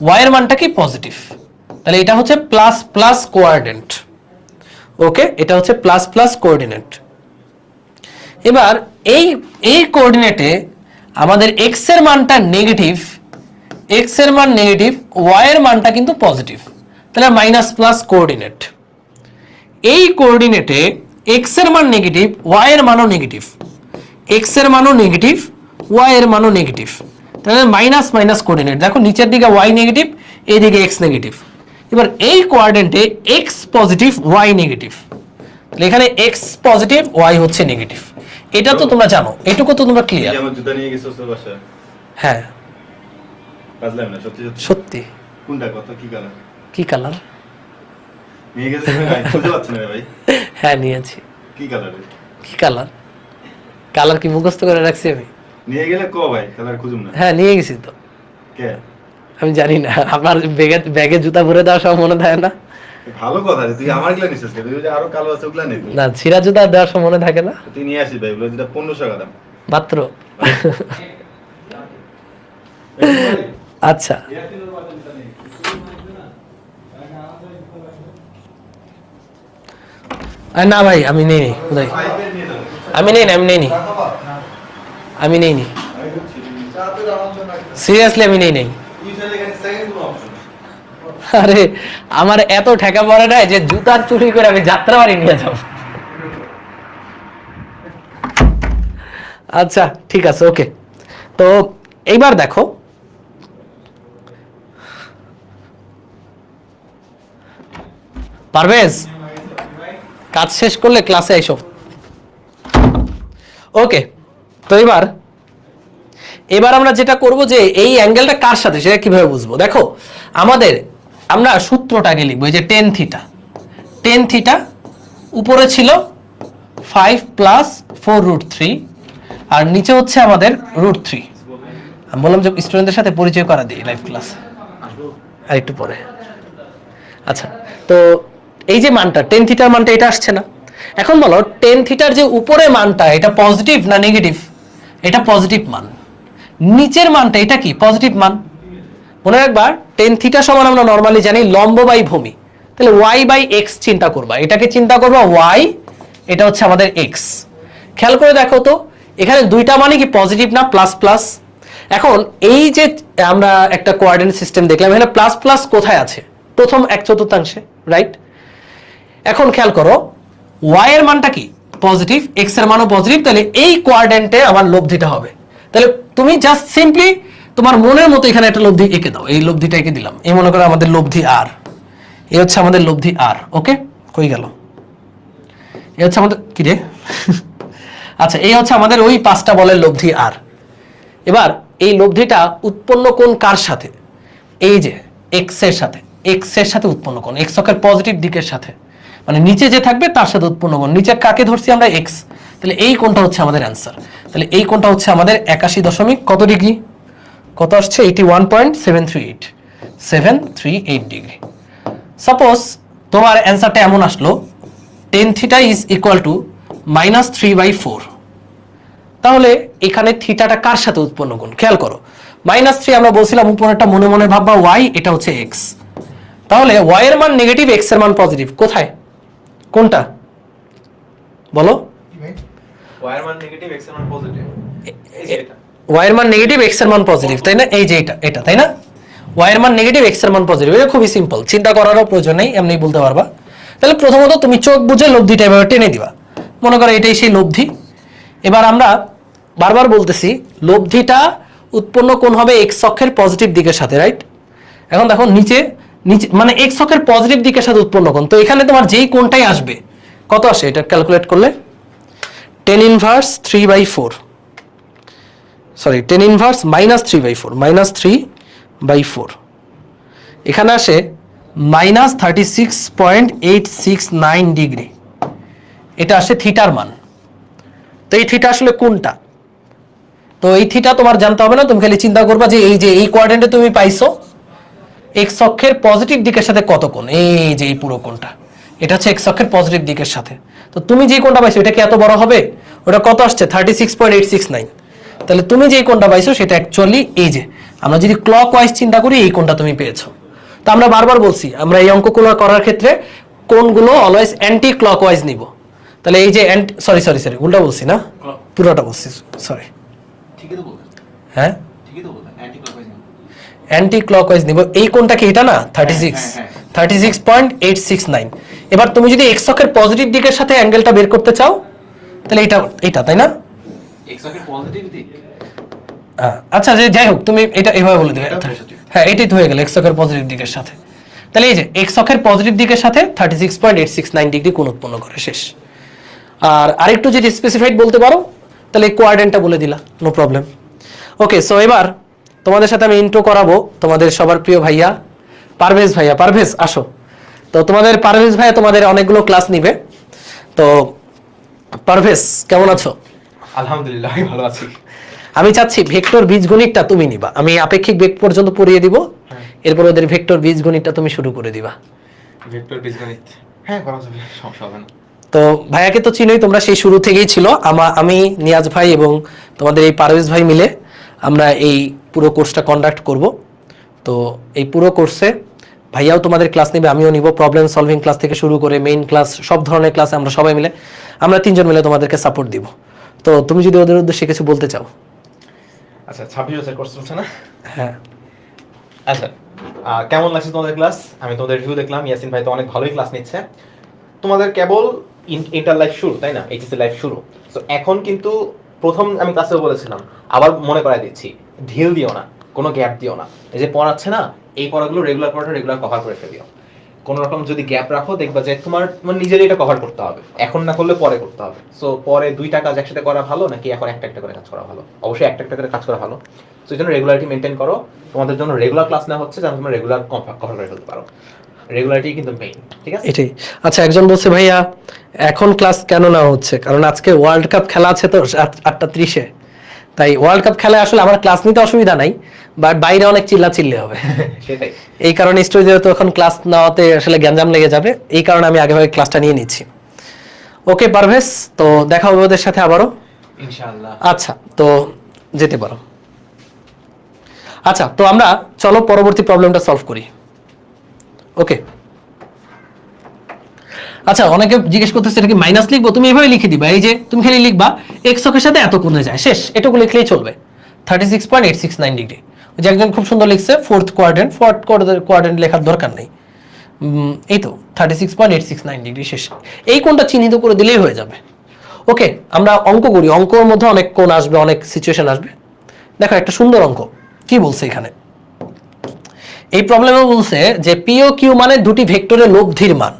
ওয়াই এর মানটা কি? পজিটিভ। তাহলে এটা হচ্ছে প্লাস প্লাস কোয়াড্রেন্ট। ওকে, এটা হচ্ছে প্লাস প্লাস কোঅর্ডিনেট। এবার এই কোঅর্ডিনেটে আমাদের এক্স এর মানটা নেগেটিভ, ওয়াই এর মানটা কিন্তু পজিটিভ, তাহলে মাইনাস প্লাস কোঅর্ডিনেট। এই কোঅর্ডিনেটে এক্স এর মান নেগেটিভ, ওয়াই এর মানও নেগেটিভ, ওয়াই এর মানও নেগেটিভ, তাহলে মাইনাস মাইনাস কোঅর্ডিনেট। দেখো নিচের দিকে ওয়াই নেগেটিভ, এইদিকে এক্স নেগেটিভ। এবার এই কোয়াড্রেন্টে এক্স পজিটিভ, ওয়াই নেগেটিভ, তাহলে এখানে এক্স পজিটিভ, ওয়াই হচ্ছে নেগেটিভ। এটা তো তোমরা জানো, এটুকু তো তোমরা ক্লিয়ার। আমার জুতা নিয়ে গেছো তোর বাসায়? হ্যাঁ, বুঝলাম না, সত্যি সত্যি। কোনটা, কত, কি কালার? কি কালার নিয়ে গেছো? ভাই খুঁজে পাচ্ছ না ভাই। হ্যাঁ নিয়েছি। কি কালার? কি কালার? কালার কি মুখস্থ করে রাখছি আমি? নিয়ে গেলে ক ভাই, কালার খুঁজুম না। হ্যাঁ নিয়ে গেছি তো। কে? আমি জানি না, আমার ব্যাগে জুতা ভরে দেওয়া সব মনে থাকে না। ভালো কথা, তুই আমার গুলা নিছিস কে? তুই যে আরো কালো আছে ওগুলা নেই? না, ছিঁড়া জুতা দেওয়ার সব মনে থাকে না। তুই নিয়ে আসিস ভাই, ওগুলো যেটা 1500 টাকা দাম মাত্র। আচ্ছা, না ভাই আমি নেই, আমি নেই, সিরিয়াসলি আমি নেই। আরে আমার এত ঠেকা পড়ে নাই যে জুতার চুরি করে আমি যাত্রা বাড়ি নিয়ে যাব। আচ্ছা ঠিক আছে, ওকে। তো এইবার দেখো, পারভেজ কাজ শেষ করলে ক্লাসে আইসো। ওকে, তো এবার আমরা যেটা করব যে এই অ্যাঙ্গেলটা কার সাথে সেটা কিভাবে বুঝবো। দেখো আমরা সূত্রটাকে লিখবো, এই যে টেন থিটা উপরে ছিল 5 প্লাস 4√3 আর নিচে হচ্ছে আমাদের √3। আমি বললাম যে স্টুডেন্টদের সাথে পরিচয় করা দিই লাইভ ক্লাস আর একটু পরে। আচ্ছা, তো এই যে মানটা টেন থিটার মানটা এটা আসছে না। এখন বলো টেন থিটার যে উপরে মানটা এটা পজিটিভ না নেগেটিভ? এটা পজিটিভ মান। নিচের মানটা এটা কি? পজিটিভ মান। মনে রাখবা টেন থিটা সমান আমরা নরমালি জানি লম্ব বাই ভূমি, তাহলে ওয়াই বাই এক্স চিন্তা করবা, এটাকে চিন্তা করবা ওয়াই, এটা হচ্ছে আমাদের এক্স। খেয়াল করে দেখো তো এখানে দুইটা মানে কি পজিটিভ না প্লাস প্লাস? এখন এই যে আমরা একটা কোঅর্ডিনেট সিস্টেম দেখলাম, এখানে প্লাস প্লাস কোথায় আছে? প্রথম 1/4, রাইট? এখন খেয়াল করো ওয়াই এর মানটা কি? পজিটিভ, এক্স এর মানও পজিটিভ, তাহলে এই কোয়াড্রেন্টে আমার লব্ধিটা হবে। তাহলে তুমি জাস্ট সিম্পলি তোমার মনের মতো এখানে একটা লব্ধি এঁকে দাও, এই লব্ধিটা এঁকে দিলাম। এই মনে করো আমাদের লব্ধি আর, এই হচ্ছে আমাদের লব্ধি আর। ওকে, কই গেল? এই হচ্ছে আমাদের কি রে? আচ্ছা, এই হচ্ছে আমাদের ওই 5টা বলের লব্ধি আর। এবার এই লব্ধিটা উৎপন্ন কোণ কার সাথে? এই যে এক্স এর সাথে, এক্স এর সাথে উৎপন্ন কোণ, এক্স অক্ষের পজিটিভ দিকের সাথে, মানে নিচে যে থাকবে তার সাথে উৎপন্ন কোণ। নিচে কাকে ধরছি আমরা? এক্স। তাহলে এই কোণটা হচ্ছে আমাদের অ্যান্সার। তাহলে এই কোণটা হচ্ছে আমাদের 81 দশমিক কত ডিগ্রি? কত আসছে? 81.738 ডিগ্রি। সাপোজ তোমার অ্যান্সারটা এমন আসলো tan theta is equal two -3/4, তাহলে এখানে থিটাটা কার সাথে উৎপন্ন কোণ? খেয়াল করো, -3 আমরা বলছিলাম উপরেরটা মনে মনে ভাববা y, এটা হচ্ছে x। তাহলে y এর মান নেগেটিভ, x এর মান পজিটিভ, কোথায়? কোনটা বলো? y এর মান নেগেটিভ x এর মান পজিটিভ। এই যে এটা y এর মান নেগেটিভ, x এর মান পজিটিভ, তাই না? এই যে এটা তাই না? y এর মান নেগেটিভ, x এর মান পজিটিভ। এটা খুবই সিম্পল, চিন্তা করারও প্রয়োজন নেই, এমনি বলতে পারবা। তাহলে প্রথমত তুমি চোখ বুঝে লব্ধিটা এভাবে টেনে দিবা, মনে করো এটাই সেই লব্ধি। এবার আমরা বারবার বলতেছি লব্ধিটা উৎপন্ন কোণ হবে এক্স অক্ষের পজিটিভ দিকের সাথে, রাইট? এখন দেখো নিচে নিচে মানে এক্স অক্ষের পজিটিভ দিকের সাথে উৎপন্ন কোণ, তো এখানে তোমার যেই কোণটাই আসবে কত আসে এটা ক্যালকুলেট করলে? tan inverse 3/4, sorry tan inverse -3/4, -3/4, এখানে আসে -36.869 ডিগ্রি। এটা আসে থিটার মান। তো এই থিটা আসলে কোনটা? তো এই থিটা তোমার জানতে হবে না, তুমি খালি চিন্তা করবা যে এই যে এই কোয়াড্রেন্টে তুমি পাইছো এক্স অক্ষের পজিটিভ দিকের সাথে কত কোণ, এই যে এই পুরো কোণটা, এটা হচ্ছে এক্স অক্ষের পজিটিভ দিকের সাথে। তো তুমি যে কোণটা পাইছো এটা কি এত বড় হবে? ওটা কত আসছে? 36.869। তাহলে তুমি যে কোণটা পাইছো সেটা অ্যাকচুয়ালি এই যে আমরা যদি ক্লক ওয়াইজ চিন্তা করি এই কোণটা তুমি পেয়েছো। তো আমরা বারবার বলছি আমরা এই অঙ্কগুলো করার ক্ষেত্রে কোণগুলো অলওয়েজ অ্যান্টি ক্লক ওয়াইজ নিব। তাহলে এই যে সরি উল্টা বলছি না, পুরোটা বলছি, সরি। ঠিকই তো বলছেন। হ্যাঁ ঠিকই তো বলছেন, অ্যান্টি ক্লকওয়াইজ না। অ্যান্টি ক্লকওয়াইজ নিব। এই কোণটা কি এটা না? 36.869। এবার তুমি যদি এক্স অক্ষের পজিটিভ দিকের সাথে অ্যাঙ্গেলটা বের করতে চাও তাহলে এটা তাই না? এক্স অক্ষের পজিটিভ দিক। আচ্ছা যে যাই হোক তুমি এটা এভাবে বলে দেবে। এটা positive। হ্যাঁ এটাই তো হয়ে গেল এক্স অক্ষের পজিটিভ দিকের সাথে। তাহলে এই যে এক্স অক্ষের পজিটিভ দিকের সাথে 36.869 ডিগ্রি কোণ উৎপন্ন করে, শেষ। আর আরেকটু যদি স্পেসিফাইড বলতে পারো তাহলে কোয়াড্রেন্টটা বলে দিলা, নো প্রবলেম। ওকে, সো এবার তোমাদের সাথে আমি ইন্ট্রো করাবো তোমাদের সবার প্রিয় ভাইয়া পারভেজ ভাইয়া। পারভেজ আসো। তো তোমাদের পারভেজ ভাইয়া তোমাদের অনেকগুলো ক্লাস নিবে। তো পারভেজ কেমন আছো? আলহামদুলিল্লাহ আমি ভালো আছি। আমি চাচ্ছি ভেক্টর বীজগণিতটা তুমি নিবা, আমি আপেক্ষিক বেগ পর্যন্ত পড়িয়ে দিব, এরপর ওদের ভেক্টর বীজগণিতটা তুমি শুরু করে দিবা। ভেক্টর বীজগণিত হ্যাঁ করা যাবে, সমস্যা হবে না। তো ভাইয়াকে তো চিনোই তোমরা, সেই শুরু থেকেই ছিল। আমি নিয়াজ ভাই এবং তোমাদের এই পারভেজ ভাই মিলে আমরা এই পুরো কোর্সটা কন্ডাক্ট করব। তো এই পুরো কোর্সে ভাইয়াও তোমাদের ক্লাস নেবে, আমিও নিব। প্রবলেম সলভিং ক্লাস থেকে শুরু করে মেইন ক্লাস, সব ধরনের ক্লাসে আমরা সবাই মিলে, আমরা তিনজন মিলে তোমাদেরকে সাপোর্ট দিব। তো তুমি যদি ওদের উদ্দেশ্যে কিছু বলতে চাও। আচ্ছা 26 বছর কোর্স চলছে না? হ্যাঁ আচ্ছা কেমন লাগছে তোমাদের ক্লাস? আমি তোমাদের রিভিউ দেখলাম, ইয়াসিন ভাই তো অনেক ভালোই ক্লাস নিচ্ছে। তোমাদের কেবল ইন্টার লাইফ শুরু, তাই না? এইচএসসি লাইফ শুরু। তো এখন কিন্তু প্রথম আমি ক্লাসেও বলেছিলাম, আবার মনে করাই দিচ্ছি, ঢিল দিও না, কোনো গ্যাপ দিও না। এই যে পড়াচ্ছে না, এই পড়াগুলো রেগুলার পড়াটা রেগুলার কভার করে ফেলিও। কোনো রকম যদি গ্যাপ রাখো দেখবা যে তোমার নিজেরই এটা কভার করতে হবে, এখন না করলে পরে করতে হবে। সো পরে দুইটা কাজ একসাথে করা ভালো নাকি এখন একটা একটা করে কাজ করা ভালো? অবশ্যই একটা একটা করে কাজ করা ভালো। সো এই জন্য রেগুলারিটি মেনটেন করো। তোমাদের জন্য রেগুলার ক্লাস নেওয়া হচ্ছে যেন তোমরা রেগুলার কভার করে ফেলতে পারো। রেগুলারিটি কিন্তু মেইন, ঠিক আছে? এটাই। আচ্ছা একজন বলছে ভাইয়া এখন ক্লাস কেন নেওয়া হচ্ছে? কারণ আজকে ওয়ার্ল্ড কাপ খেলা আছে তো 8:30-এ, তাই ওয়ার্ল্ড কাপ খেলায় আসলে আমার ক্লাস নিতে অসুবিধা নাই, বাট বাইরে অনেক চিল্লাচিল্লি হবে। সেটাই। এই কারণে স্টুডিওতে তো এখন ক্লাস নেওয়াতে আসলে গ্যাঞ্জাম লেগে যাবে, এই কারণে আমি আগেভাগে ক্লাসটা নিয়ে নিচ্ছি। ওকে পারভেজ, তো দেখা হবে ওদের সাথে আবারও ইনশাআল্লাহ। আচ্ছা তো যেতে পারো। আচ্ছা তো আমরা চলো পরবর্তী প্রবলেমটা সলভ করি। ওকে আচ্ছা অনেকে জিজ্ঞেস করতেছে এটা কি মাইনাস লিখবো? তুমি এভাবে লিখে দিবা, এই যে তুমি খালি লিখবা এক্স অক্ষের সাথে এত কোণে যায়, শেষ। এটুকু লিখলেই চলবে। 36.869 ডিগ্রি। ওই যে একজন খুব সুন্দর লিখছে ফোর্থ কোয়াড্রেন্ট লেখার দরকার নেই। এই তো 36.869 ডিগ্রি, শেষ। এই কোণটা চিহ্নিত করে দিলেই হয়ে যাবে। ওকে আমরা অঙ্ক করি, অঙ্কর মধ্যে অনেক কোণ আসবে, অনেক সিচুয়েশন আসবে। দেখো একটা সুন্দর অঙ্ক কি বলছে এখানে। এই প্রবলেমে বলছে যে পি ও কিউ মানে দুটি ভেক্টরের লব্ধির মান।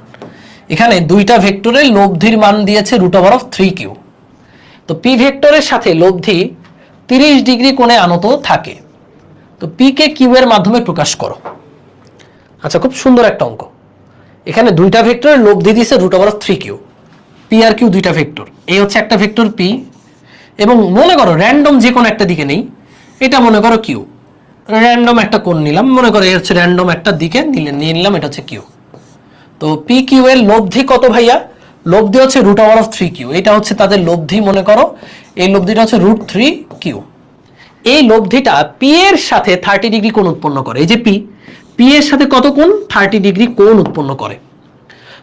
এখানে দুইটা ভেক্টরের লব্ধির মান দিয়েছে √3q। তো পি ভেক্টরের সাথে লব্ধি 30 ডিগ্রি কোণে আনত থাকে। তো পি কে কিউ এর মাধ্যমে প্রকাশ করো। আচ্ছা, খুব সুন্দর একটা অঙ্ক। এখানে দুইটা ভেক্টরের লব্ধি দিয়েছে √3 কিউ। পি আর কিউ দুইটা ভেক্টর, এই হচ্ছে একটা ভেক্টর পি, এবং মনে করো র্যান্ডম যে কোনো একটা দিকে নেই, এটা মনে করো কিউ, র্যান্ডম একটা কোণ নিলাম, মনে করো এই হচ্ছে র্যান্ডম একটা দিকে নিয়ে নিলাম, এটা হচ্ছে কিউ। তো পি কিউ এর লব্ধি কত ভাইয়া? লব্ধি হচ্ছে √3 কিউ, এটা হচ্ছে তাদের লব্ধি। মনে করো এই লব্ধিটা হচ্ছে √3 কিউ। এই লব্ধিটা পি এর সাথে 30 ডিগ্রি কোণ উৎপন্ন করে। এই যে পি এর সাথে কত কোণ? 30 ডিগ্রি কোণ উৎপন্ন করে।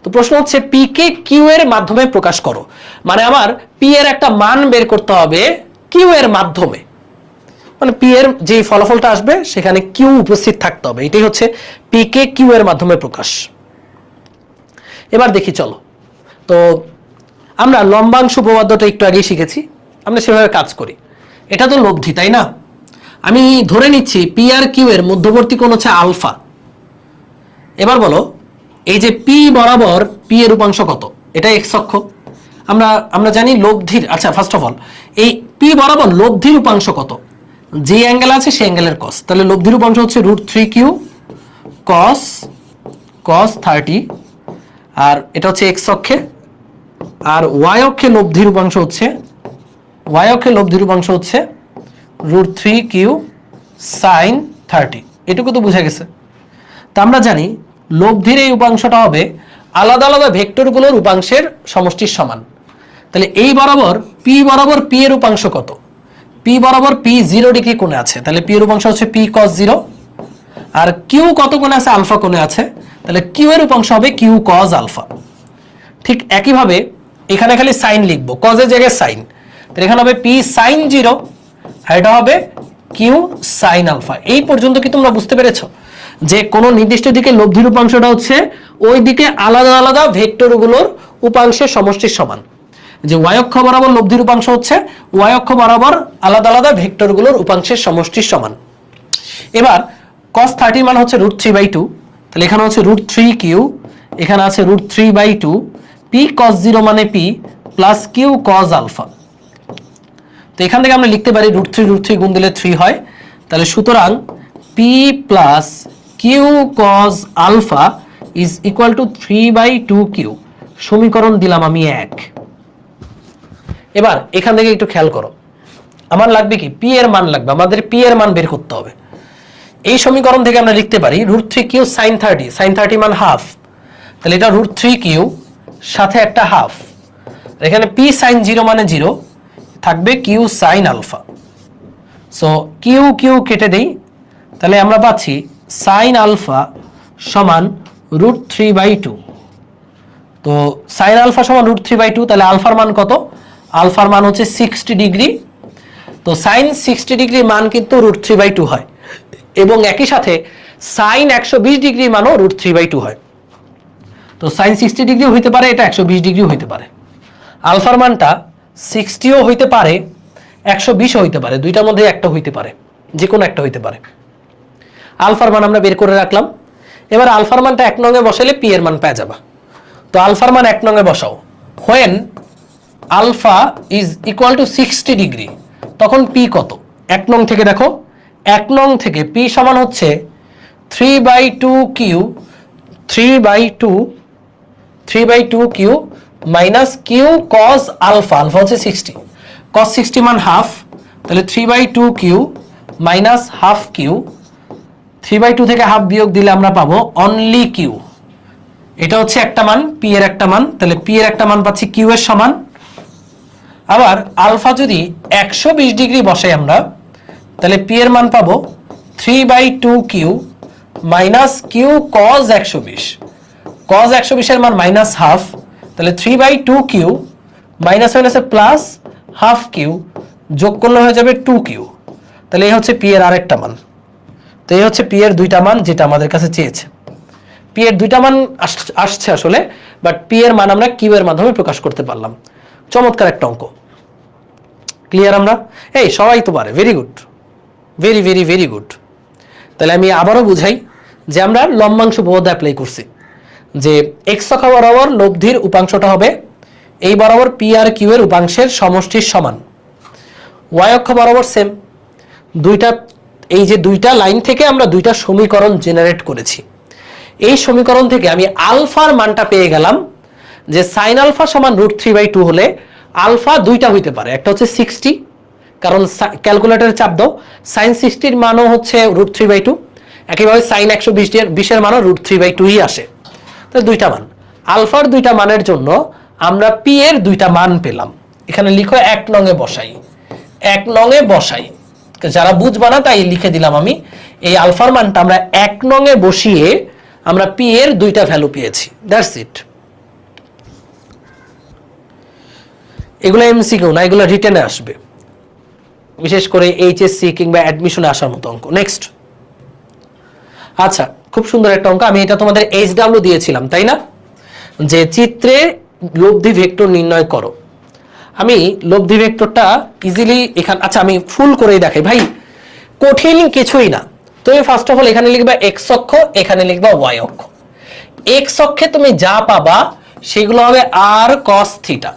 তো প্রশ্ন হচ্ছে পি কে কিউ এর মাধ্যমে প্রকাশ করো, মানে আমার পি এর একটা মান বের করতে হবে কিউ এর মাধ্যমে, মানে পি এর যে ফলাফলটা আসবে সেখানে কিউ উপস্থিত থাকতে হবে। এটাই হচ্ছে পি কে কিউ এর মাধ্যমে প্রকাশ। এবার দেখি চলো। তো আমরা লম্বাংশ উপপাদ্যটা একটু আগেই শিখেছি, আমরা সেভাবে কাজ করি। এটা তো লব্ধি, তাই না? আমি ধরে নিচ্ছি পি আর কিউ এর মধ্যবর্তী কোণ হচ্ছে আলফা। এবার বলো, এই যে পি বরাবর পি এর উপাংশ কত? এটা এক্স অক্ষ। আমরা জানি লব্ধির, আচ্ছা ফার্স্ট অফ অল এই পি বরাবর লব্ধির উপাংশ কত? যে অ্যাঙ্গেল আছে সেই অ্যাঙ্গেলের কস। তাহলে লব্ধির উপাংশ হচ্ছে √3 কিউ cos 30, আর এটা হচ্ছে এক্স অক্ষে। আর ওয়াই অক্ষে লব্ধির উপাংশ হচ্ছে √3 কিউ sin 30। এটুকু তো বোঝা গেছে। তা আমরা জানি লব্ধির এই উপাংশটা হবে আলাদা আলাদা ভেক্টরগুলোর উপাংশের সমষ্টির সমান। তাহলে এই বরাবর পি এর উপাংশ কত? পি বরাবর পি 0 ডিগ্রি কোণে আছে, তাহলে পি এর উপাংশ হচ্ছে পি cos 0। আর কিউ কত কোণে আছে? আলফা কোণে আছে, তাহলে কিউ এর উপাংশ হবে কিউ cos আলফা। ঠিক একইভাবে এখানে খালি সাইন লিখবো, cos এর জায়গায় সাইন, তাহলে এখানে হবে পি sin 0, আর এটা হবে কিউ sin আলফা। এই পর্যন্ত কি তোমরা বুঝতে পেরেছো যে কোনো নির্দিষ্ট দিকে লব্ধির উপাংশটা হচ্ছে ওই দিকে আলাদা আলাদা ভেক্টরগুলোর উপাংশের সমষ্টির সমান? যে ওয়াই অক্ষ বরাবর লব্ধির উপাংশ হচ্ছে ওয়াই অক্ষ বরাবর আলাদা আলাদা ভেক্টরগুলোর উপাংশের সমষ্টির সমান। এবার cos 30 মান হচ্ছে √3/2, তাহলে এখানে হচ্ছে √3 কিউ, এখানে আছে √3/2, পি cos 0 মানে p plus q cos alpha. তো এখান থেকে আমরা লিখতে পারি √3 গুণ দিলে 3 হয়, তাহলে সুতরাং p plus q cos alpha is equal to 3/2 q. সমীকরণ দিলাম আমি 1। এবার এখান থেকে একটু খেয়াল করো, আমার লাগবে কি? পি এর মান লাগবে, আমাদের পি এর মান বের করতে হবে। এই সমীকরণ থেকে আমরা লিখতে পারি √3 কিউ sin 30 মান হাফ, তাহলে এটা √3 কিউ সাথে একটা হাফ, এখানে পি sin 0 মানে 0, থাকবে q sin alpha. So q q কেটে দেই, তাহলে আমরা পাচ্ছি sin আলফা সমান √3/2। তো sin আলফা সমান √3/2, তাহলে আলফার মান কত? আলফার মান হচ্ছে 60 ডিগ্রি। তো sin 60 ডিগ্রি মান কিন্তু √3/2 হয়, এবং একই সাথে sin 120 ডিগ্রি মানও √3/2 হয়। তো sin 60 ডিগ্রিও হইতে পারে, এটা 120 ডিগ্রিও হইতে পারে। আলফার মানটা 60ও হইতে পারে, 120ও হইতে পারে, দুইটার মধ্যে একটা হইতে পারে, যে কোনো একটা হইতে পারে। আলফার মান আমরা বের করে রাখলাম। এবার আলফার মানটা 1 নং এ বসালে পি এর মান পেয়ে যাবা। তো আলফার মান 1 নং এ বসাও, when alpha is equal to 60 degree, তখন পি কত? 1 নং থেকে দেখো, 1 নং থেকে পি সমান হচ্ছে 3/2 q minus q cos alpha, alpha হচ্ছে 60, cos 60 মান হাফ, তাহলে 3/2 কিউ মাইনাস হাফ কিউ, 3/2 থেকে হাফ বিয়োগ দিলে আমরা পাবো অনলি কিউ। এটা হচ্ছে একটা মান, পি এর একটা মান, তাহলে পি এর একটা মান পাচ্ছি কিউ এর সমান। আবার আলফা যদি 120 ডিগ্রি বসাই আমরা, তাহলে পি এর মান পাবো 3/2 q minus q cos 120, cos 120 এর মান মাইনাস হাফ, তাহলে 3/2 কিউ মাইনাস মাইনাসে প্লাস হাফ কিউ, যোগ করলে হয়ে যাবে 2 কিউ। তাহলে এই হচ্ছে পি এর আরেকটা মান। তো এই হচ্ছে পি এর দুইটা মান যেটা আমাদের কাছে চেয়েছে। পি এর দুইটা মান আসছে আসলে, বাট পি এর মান আমরা কিউ এর মাধ্যমে প্রকাশ করতে পারলাম। চমৎকার একটা অঙ্ক। ক্লিয়ার? আমরা এই সবাই তো পারে, very good, very very very good. তাহলে আমি আবারও বুঝাই যে আমরা লম্বাংশ উপপাদ্য অ্যাপ্লাই করছি, যে এক্স অক্ষ বরাবর লব্ধির উপাংশটা হবে এই বরাবর পি আর কিউ এর উপাংশের সমষ্টির সমান। ওয়াই অক্ষ বরাবর সেম। দুইটা, এই যে দুইটা লাইন থেকে আমরা দুইটা সমীকরণ জেনারেট করেছি। এই সমীকরণ থেকে আমি আলফার মানটা পেয়ে গেলাম যে সাইন আলফা সমান √3/2 হলে আলফা দুইটা হইতে পারে, একটা হচ্ছে 60, কারণ ক্যালকুলেটরে চাপ দাও, সাইন 60 মানও হচ্ছে √3/2, একইভাবে সাইন 120 মানও √3/2 আসে। তো দুইটা মান, আলফার দুইটা মানের জন্য আমরা পি এর দুইটা মান পেলাম। এখানে লিখো 1 নং-এ বসাই, 1 নং-এ বসাই, যারা বুঝবা না তাই লিখে দিলাম আমি। এই আলফার মানটা আমরা 1 নং-এ বসিয়ে আমরা পি এর দুইটা ভ্যালু পেয়েছি, দ্যাটস ইট। এগুলো এমসিকিউ না, এগুলো রিটেনে আসবে, বিশেষ করে এইচএসসি কিংবা অ্যাডমিশনে আসার মতো অঙ্ক। নেক্সট, আচ্ছা খুব সুন্দর একটা অঙ্ক, আমি এটা তোমাদের এইচডব্লিউ দিয়েছিলাম তাই না, যে চিত্রে লব্ধি ভেক্টর নির্ণয় করো। আমি লব্ধি ভেক্টরটা ইজিলি এখানে, আচ্ছা আমি ফুল করেই দেখাই ভাই, কঠিন কিছুই না। তুমি ফার্স্ট অফ অল এখানে লিখবা এক্স অক্ষ, এখানে লিখবা ওয়াই অক্ষ। এক্স অক্ষে তুমি যা পাবা সেগুলো হবে আর কস থিটা,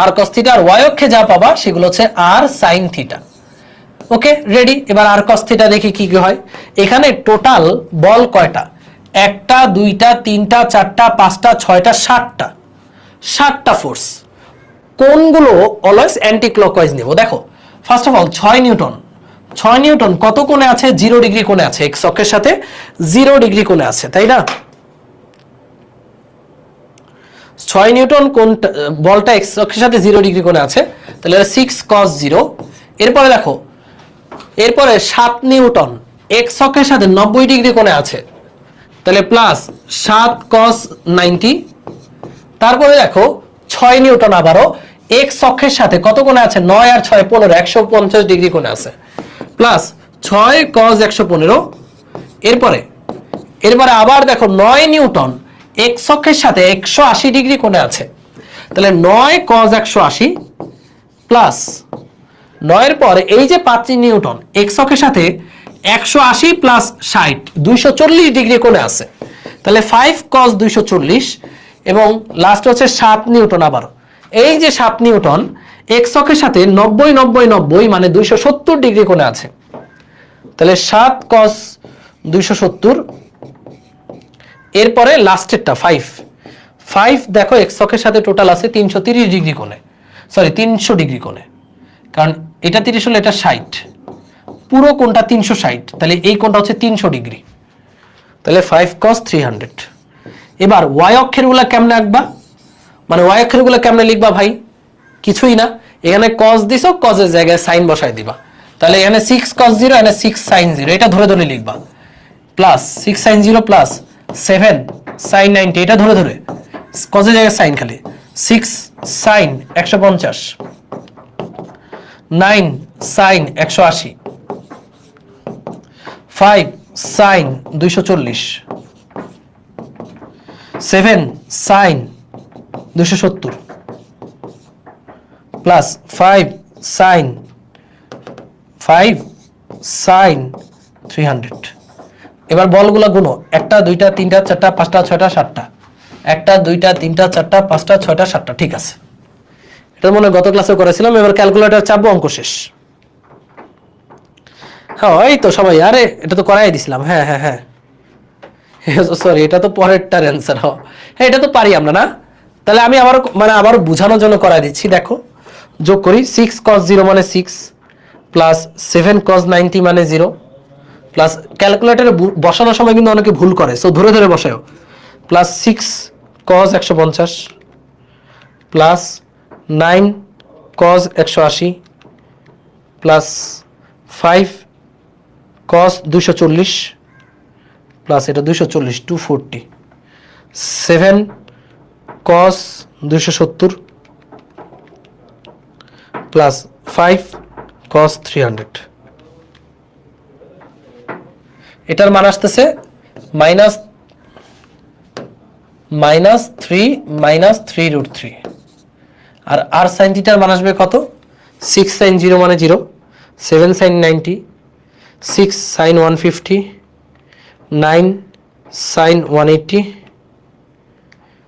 আর কস থিটা, আর ওয়াই অক্ষে যা পাবা সেগুলো হচ্ছে আর সাইন থিটা। Okay ready. এবার আর কস থিটা দেখি কি কি হয়। এখানে টোটাল বল কয়টা, 1টা 2টা 3টা 4টা 5টা 6টা 7টা, 7টা ফোর্স। কোনগুলো অলওয়েজ অ্যান্টি ক্লকওয়াইজ নেব। দেখো first of all 6 Newton, 6 Newton কত কোণে আছে, 0 ডিগ্রি কোণে আছে, এক্স অক্ষের সাথে 0 ডিগ্রি কোণে আছে তাই না। 6 নিউটন কোনটা, বলটা এক্স অক্ষের সাথে 0 ডিগ্রি কোণে আছে, তাহলে 6 cos 0। এরপরে দেখো, এরপরে 7 নিউটন এক্স অক্ষের সাথে 90 ডিগ্রি কোণে আছে, তাহলে প্লাস 7 cos 90। তারপরে দেখো 6 নিউটন আবারও এক্স অক্ষের সাথে কত কোণে আছে, 9 আর 6 15, 150 ডিগ্রি কোণে আছে, প্লাস 6 cos 115। এরপরে আবার দেখো 9 নিউটন এক্স অক্ষের সাথে 180 ডিগ্রি কোণে আছে, তাহলে 9 cos 180 প্লাস 9 এর পরে এই যে 5 নিউটন এক্স অক্ষের সাথে 180 প্লাস 60 240 ডিগ্রি কোণে আছে, তাহলে 5 cos 240। এবং লাস্ট হচ্ছে 7 নিউটন, আবার এই যে 7 নিউটন এক্স অক্ষের সাথে 90 90 90 মানে 270 ডিগ্রি কোণে আছে, তাহলে 7 cos 270। এরপরে লাস্টেরটা 5 দেখো এক্স অক্ষের সাথে টোটাল আছে 330 ডিগ্রি কোণে, সরি 300 ডিগ্রি কোণে, কারণ এটা 30 হলে এটা 60, পুরো কোণটা 360, তাহলে এই কোণটা হচ্ছে 300 ডিগ্রি, তাহলে 5 cos 300। এবার ওয়াই অক্ষের গুলা কেমনে আঁকবা, মানে ওয়াই অক্ষের গুলা কেমনে লিখবা ভাই, কিছুই না, এখানে cos দিছো, cos এর জায়গায় sin বসাই দিবা, তাহলে এখানে 6 cos 0, এখানে 6 sin 0, এটা ধরে ধরে লিখবা, প্লাস 6 sin 0 প্লাস 7 sin 90, এটা ধরে ধরে, cos এর জায়গায় sin খালি, 6 sin 150, 9 sin 180, 5 sin 240, 7 sin 270 plus 5 sin 300। এবার বলগুলো গুনো, 1টা 2টা 3টা 4টা 5টা 6টা 7টা, 1টা 2টা 3টা 4টা 5টা 6টা 7টা, ঠিক আছে। এটা মনে গত ক্লাসে করেছিলাম, এবার ক্যালকুলেটর চাপবো, অঙ্ক শেষ। হ্যাঁ এই তো সবাই, আরে এটা তো করাই দিছিলাম, হ্যাঁ হ্যাঁ হ্যাঁ সরি, এটা তো পরেরটার অ্যান্সার। হ্যাঁ এটা তো পারি আমরা না, তাহলে আমি আবার বোঝানোর জন্য করাই দিচ্ছি। দেখো যোগ করি, 6 cos 0 মানে 6 প্লাস 7 cos 90 মানে 0, প্লাস ক্যালকুলেটরে বসানোর সময় কিন্তু অনেকে ভুল করে, সো ধরে ধরে বসাও, plus 6 cos 150 plus 9 cos 180 plus 5 cos 240 plus এটা 240 240, 7 cos 270 প্লাস 5 cos 300। এটার মান আসতেছে -3 আর sin থিটার মান আসবে কত, 6 sin 0 মানে 0, 7 sin 90, 6 sin 150, 9 sin 180,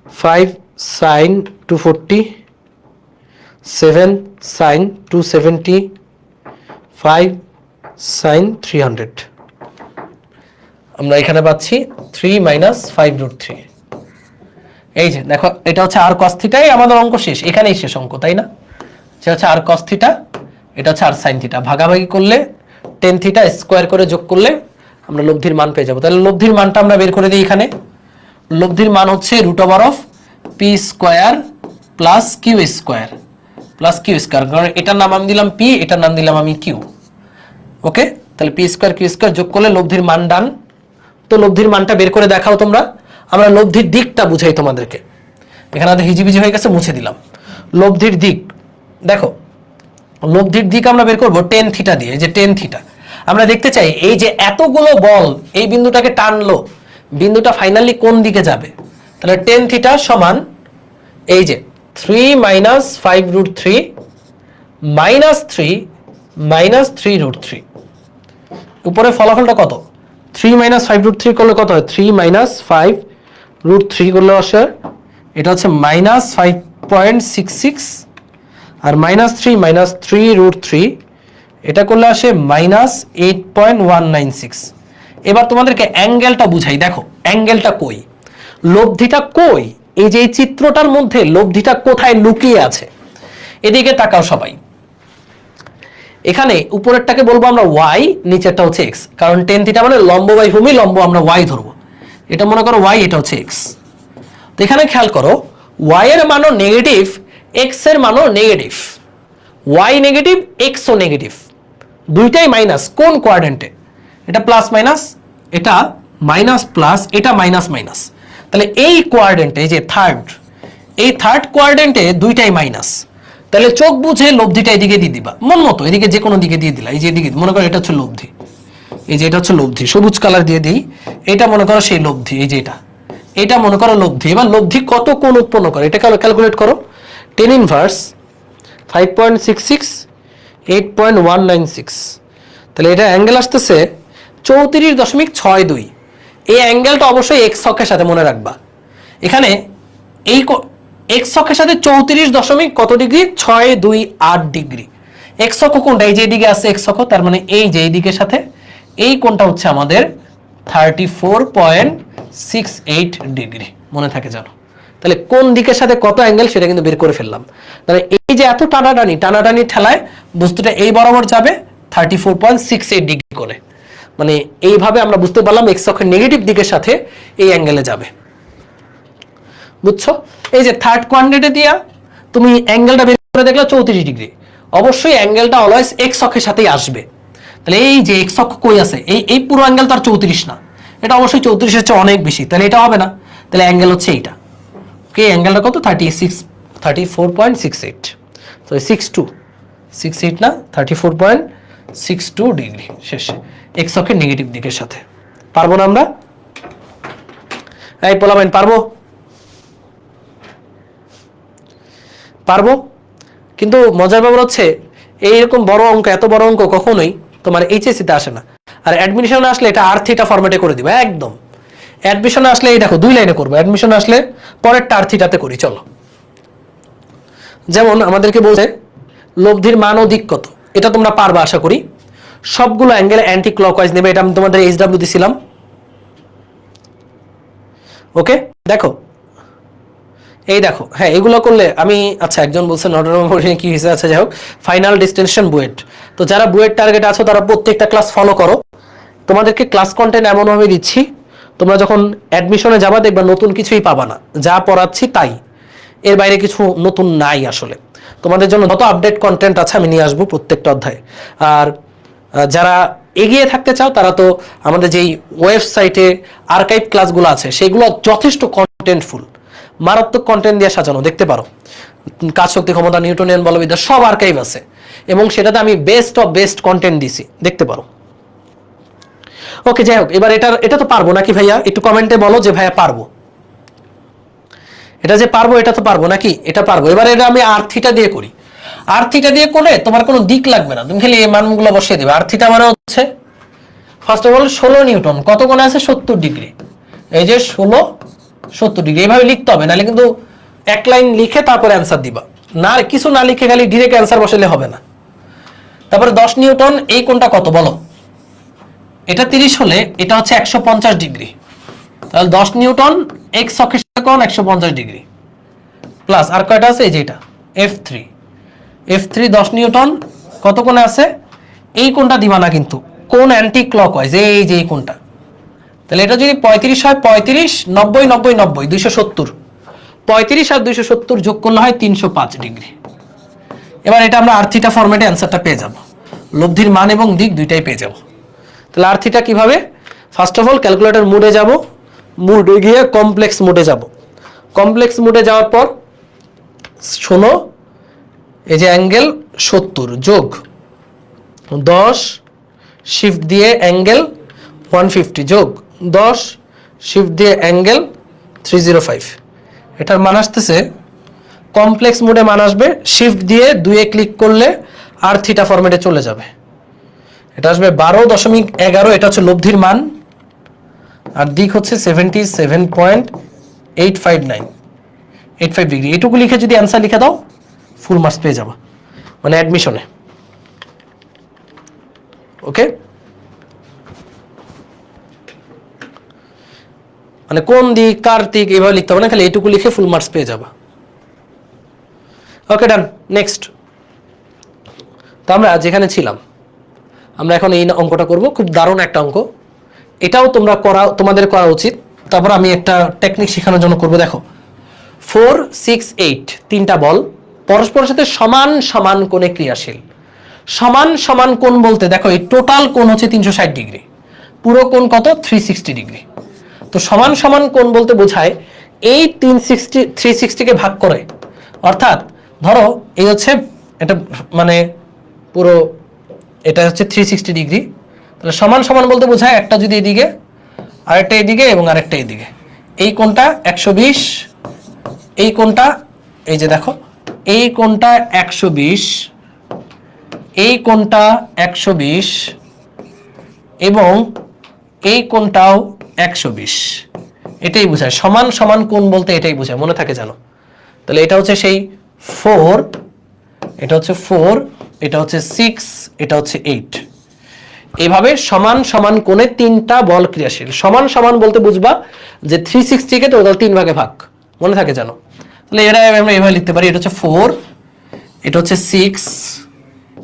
5 sin 240, 7 sin 275 sin 300, আমরা এখানে পাচ্ছি 3 মাইনাস 5√3। এই যে দেখো, এটা হচ্ছে আর cos থিটাই আমাদের অঙ্ক শেষ, এখানেই শেষ অঙ্ক, তাই না? এটা হচ্ছে আর cos থিটা, এটা হচ্ছে আর sin থিটা, ভাগাভাগি করলে tan থিটা স্কোয়ার করে যোগ করলে আমরা লব্ধির মান পেয়ে যাবো। তাহলে লব্ধির মানটা আমরা বের করে দিই। এখানে লব্ধির মান হচ্ছে √p square plus q square plus q square, কারণ এটার নাম আমি দিলাম p, এটার নাম দিলাম আমি q। ওকে, তাহলে p স্কোয়ার কিউ স্কোয়ার যোগ করলে লব্ধির মান ডান। তো লব্ধির মানটা বের করে দেখাও তোমরা, আমরা লব্ধির দিকটা বুঝাই তোমাদেরকে। এখানে আমাদের হিজিবিজি হয়ে গেছে, মুছে দিলাম। লব্ধির দিক দেখো, লব্ধির দিক আমরা বের করবো tan থিটা দিয়ে। এই যে tan থিটা আমরা দেখতে চাই, এই যে এতগুলো বল এই বিন্দুটাকে টানলো, বিন্দুটা ফাইনালি কোন দিকে যাবে। তাহলে tan থিটা সমান এই যে 3 মাইনাস 5√3 মাইনাস 3 মাইনাস 3√3। উপরে ফলাফলটা কত? 3 মাইনাস 5√3 করলে কত হয়? 3 মাইনাস 5√3 করলে আসে, এটা হচ্ছে মাইনাস 5.66, আর মাইনাস 3 মাইনাস 3√3 এটা করলে আসে মাইনাস 8.196। এবার তোমাদেরকে অ্যাঙ্গেলটা বুঝাই। দেখো অ্যাঙ্গেলটা কই, লব্ধিটা কই, এই যে এই চিত্রটার মধ্যে লব্ধিটা কোথায় লুকিয়ে আছে। এদিকে তাকাও সবাই। এখানে উপরেরটাকে বলবো আমরা y, নিচেরটা হচ্ছে x, কারণ tan থিটা মানে লম্ব বাই ভূমি, লম্ব আমরা y ধরবো। এটা মনে করো y, এটা হচ্ছে x। তো এখানে খেয়াল করো, y এর মানও নেগেটিভ, x এর মানও নেগেটিভ, y নেগেটিভ x ও নেগেটিভ, দুইটাই মাইনাস। কোন কোয়াড্রেন্টে? এটা প্লাস মাইনাস, এটা মাইনাস প্লাস, এটা মাইনাস মাইনাস। তাহলে এই কোয়াড্রেন্টে, এই যে এই থার্ড কোয়াড্রেন্টে দুইটাই মাইনাস। তাহলে চোখ বুঝে লব্ধিটা এদিকে দিয়ে দিবা, মন মতো এদিকে যে কোনো দিকে দিয়ে দিলা। এই যে এদিকে মনে করো এটা হচ্ছে লব্ধি, এই যে এটা হচ্ছে লব্ধি, সবুজ কালার দিয়ে দিই। এটা মনে করো সেই লব্ধি, এই যে এটা মনে করো লব্ধি। এবার লব্ধি কত কোণ উৎপন্ন করে এটা ক্যালকুলেট করো। tan ইনভার্স 5.66 8.196, তাহলে এটা অ্যাঙ্গেল আসতেছে 34.62। এই অ্যাঙ্গেলটা অবশ্যই এক্স অক্ষের সাথে, মনে রাখবা। এখানে এই এক্স অক্ষের সাথে 34 কত ডিগ্রি, 628 ডিগ্রি। এক্স অক্ষ কোনটা? এই যে এদিকে আছে এক্স অক্ষ, তার মানে এই যে এই দিকের সাথে এই কোণটা হচ্ছে আমাদের 34.68 ডিগ্রি, মনে থাকে জানো। তাহলে কোন দিকের সাথে কত অ্যাঙ্গেল সেটা কিন্তু বের করে ফেললাম। তাহলে এই যে এত টানাটানি ঠেলায় বস্তুটা এই বরাবর যাবে 34.68 ডিগ্রি করে। মানে এইভাবে আমরা বুঝতে পারলাম এক্স অক্ষের নেগেটিভ দিকের সাথে এই অ্যাঙ্গেলে যাবে। বুঝছো? এই যে থার্ড কোয়াড্রেন্টে দিয়া তুমি অ্যাঙ্গেলটা বের করে দেখলে 34 ডিগ্রি, অবশ্যই অ্যাঙ্গেলটা অলওয়েজ এক্স অক্ষের সাথেই আসবে। তাহলে এই যে এক্স অক্ষ কই আছে, এই পুরো অ্যাঙ্গেল তো আর 34 না, এটা অবশ্যই 34 এর চেয়ে অনেক বেশি, তাহলে এটা হবে না। তাহলে অ্যাঙ্গেল হচ্ছে এইটা। ওকে, অ্যাঙ্গেলটা কত? 34.68, তো 68 না 34.62 ডিগ্রি শেষে এক্স অক্ষের নেগেটিভ দিকের সাথে। পারবো না আমরা? এই পোলামাইন পারবো? পারবো। কিন্তু মজার ব্যাপার হচ্ছে এইরকম বড় অঙ্ক, এত বড় অঙ্ক কখনোই তোমার এইচএসসিতে আসে না। আর অ্যাডমিশনে আসলে এটা আর থিটা ফরম্যাটে করে দিবে একদম। অ্যাডমিশনে আসলে এই দেখো 2 লাইনে করবো, অ্যাডমিশনে আসলে পরেরটা আর থিটাতে করি। চলো, যেমন আমাদেরকে বলছে লব্ধির মান ও দিক কত, এটা তোমরা পারবা আশা করি। সবগুলো অ্যাঙ্গেল অ্যান্টি ক্লকওয়াইজ নেবে, এটা আমি তোমাদের এইচডব্লিউ দিছিলাম। ওকে, দেখো এই দেখো, হ্যাঁ এগুলো করলে আমি, আচ্ছা একজন বলছে নটরডেম কি হয়েছে, আচ্ছা যাই হোক, ফাইনাল ডেস্টিনেশন বুয়েট। তো যারা বুয়েট টার্গেট আছো তারা প্রত্যেকটা ক্লাস ফলো করো। তোমাদেরকে ক্লাস কন্টেন্ট এমনভাবে দিচ্ছি, তোমরা যখন অ্যাডমিশনে যাবা দেখবা নতুন কিছুই পাবা না, যা পড়াচ্ছি তাই, এর বাইরে কিছু নতুন নাই আসলে। তোমাদের জন্য যত আপডেট কন্টেন্ট আছে আমি নিয়ে আসবো প্রত্যেকটা অধ্যায়ে। আর যারা এগিয়ে থাকতে চাও তারা তো আমাদের যেই ওয়েবসাইটে আর্কাইভ ক্লাসগুলো আছে সেগুলো যথেষ্ট কন্টেন্টফুল, মারাত্মক কন্টেন্ট দিয়ে সাজানো, দেখতে পারো। কাজ শক্তি ক্ষমতা, নিউটনিয়ান বলবিদ্যা সব আর্কাইভ আছে, এবং সেটাতে আমি বেস্ট অফ বেস্ট কন্টেন্ট দিছি, দেখতে পারো। ওকে, যাই হোক, এবার এটা তো পারবো নাকি ভাইয়া? একটু কমেন্টে বলো যে ভাইয়া পারবো। এটা যে পারবো, এটা তো পারবো নাকি? এটা পারবো। এবার এটা আমি আর থিটা দিয়ে করি। আর থিটা দিয়ে করলে তোমার কোনো দিক লাগবে না, তুমি খালি এই মানগুলো বসিয়ে দেবে। আর থিটা মানে হচ্ছে ফার্স্ট অফ অল 16 নিউটন, কত কোণে আছে? 70 ডিগ্রি। এই যে 16 70 ডিগ্রি, এইভাবে লিখতে হবে, নাহলে কিন্তু এক লাইন লিখে তারপরে অ্যান্সার দিবা। না কিছু না লিখে খালি ডিরেক্ট অ্যান্সার বসালে হবে না। তারপরে 10 নিউটন এই কোণটা কত বলো? এটা 30 হলে এটা হচ্ছে 150 ডিগ্রি, তাহলে 10 নিউটন এক্স অক্ষের সাথে কোণ 150 ডিগ্রি প্লাস আর কয়টা আছে এই যে এটা F3 10 নিউটন কত কোণে আছে? এই কোণটা দিবা না কিন্তু, কোণ অ্যান্টি ক্লকওয়াইজ, এই যে এই কোণটা। তাহলে এটা যদি 35 হয় 35 90 90 90 270, 35 আর 270 যোগ করলে হয় 305 ডিগ্রি। এবার এটা আমরা আর থিটা ফরম্যাটে অ্যান্সারটা পেয়ে যাব, লব্ধির মান এবং দিক দুইটাই পেয়ে যাব। তাহলে আর থিটা কিভাবে? ফার্স্ট অফ অল ক্যালকুলেটর মোডে যাব, মোডে গিয়ে কমপ্লেক্স মোডে যাব। কমপ্লেক্স মোডে যাওয়ার পর শোনো, এই যে অ্যাঙ্গেল 70 যোগ 10 শিফট দিয়ে অ্যাঙ্গেল 150 যোগ 10 শিফট দিয়ে অ্যাঙ্গেল 305, এটার মান আসতেছে, কমপ্লেক্স মোডে মান আসবে শিফট দিয়ে 2 এ ক্লিক করলে আর থিটা ফরম্যাটে চলে যাবে, এটা আসবে 12.11, এটা হচ্ছে লব্ধির মান, আর দিক হচ্ছে 77.85 ডিগ্রি। এটুকু লিখে যদি অ্যান্সার লিখে দাও ফুল মার্কস পেয়ে যাবে, মানে অ্যাডমিশনে। ওকে, মানে কোন দিক কার দিক এইভাবে লিখতে হবে না, খালি এইটুকু লিখে ফুল মার্কস পেয়ে যাবে। ওকে ডান, নেক্সট। তো আমরা যেখানে ছিলাম, আমরা এখন এই অঙ্কটা করব, খুব দারুণ একটা অঙ্ক, এটাও তোমাদের করা উচিত। তারপর আমি একটা টেকনিক শেখানোর জন্য করব। দেখো 4 6 8 তিনটা বল পরস্পরের সাথে সমান সমান কোণে ক্রিয়াশীল। সমান সমান কোণ বলতে দেখো এই টোটাল কোণ হচ্ছে 360 ডিগ্রি, পুরো কোণ কত 360 ডিগ্রি। তো সমান সমান কোণ বলতে বোঝায় এই 360 কে ভাগ করে, অর্থাৎ ধরো এই হচ্ছে এটা মানে পুরো এটা হচ্ছে 360 ডিগ্রি, তাহলে সমান সমান বলতে বোঝায় একটা যদি এদিকে আরেকটা এদিকে এবং আরেকটা এদিকে, এই কোণটা 120, এই কোণটা এই যে দেখো এই কোণটা 120, এই কোণটা 120 এবং এই কোণটাও 120, এটাই বোঝায় সমান সমান কোণ বলতে, এটাই বোঝায়, মনে থাকে জানো। তাহলে এটা হচ্ছে সেই 4, এটা হচ্ছে 4, এটা হচ্ছে 6, এটা হচ্ছে 8, এইভাবে সমান সমান কোণে তিনটা বল ক্রিয়াশীল। সমান সমান বলতে বুঝবা যে 360 কে টোটাল 3 ভাগে ভাগ, মনে থাকে জানো। তাহলে এটা আমরা এইভাবে লিখতে পারি, এটা হচ্ছে 4, এটা হচ্ছে 6,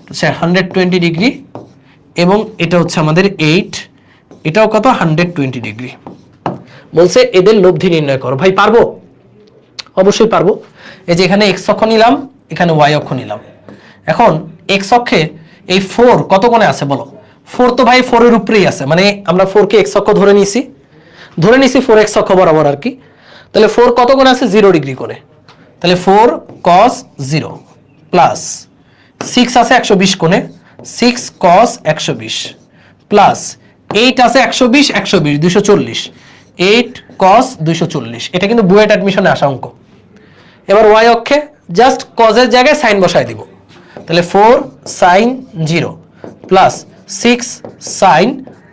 হচ্ছে 120 ডিগ্রি এবং এটা হচ্ছে আমাদের 8, এটাও কত 120 ডিগ্রি। বলছে এদের লব্ধি নির্ণয় করো। ভাই পারবো? অবশ্যই পারবো। এই যে এখানে এক্স অক্ষ নিলাম, এখানে ওয়াই অক্ষ নিলাম। এখন এক্স অক্ষে এই 4 কত কোণে আছে বলো? 4 তো ভাই 4 এর উপরেই আছে, মানে আমরা 4 কে এক্স অক্ষ ধরে নিছি 4 এক্স অক্ষ বরাবর আর কি। তাহলে 4 কত কোণে আছে? 0 ডিগ্রি কোণে। তাহলে 4 cos 0 প্লাস 6 আছে 120 কোণে, 6 cos 120 প্লাস 8 আছে 120 120 240, 8 cos 240। এটা কিন্তু বুয়েট অ্যাডমিশনে আসা অঙ্ক। এবার ওয়াই অক্ষে জাস্ট কজের জায়গায় সাইন বসায় দিব, তাহলে 4 sin 0 plus 6 sin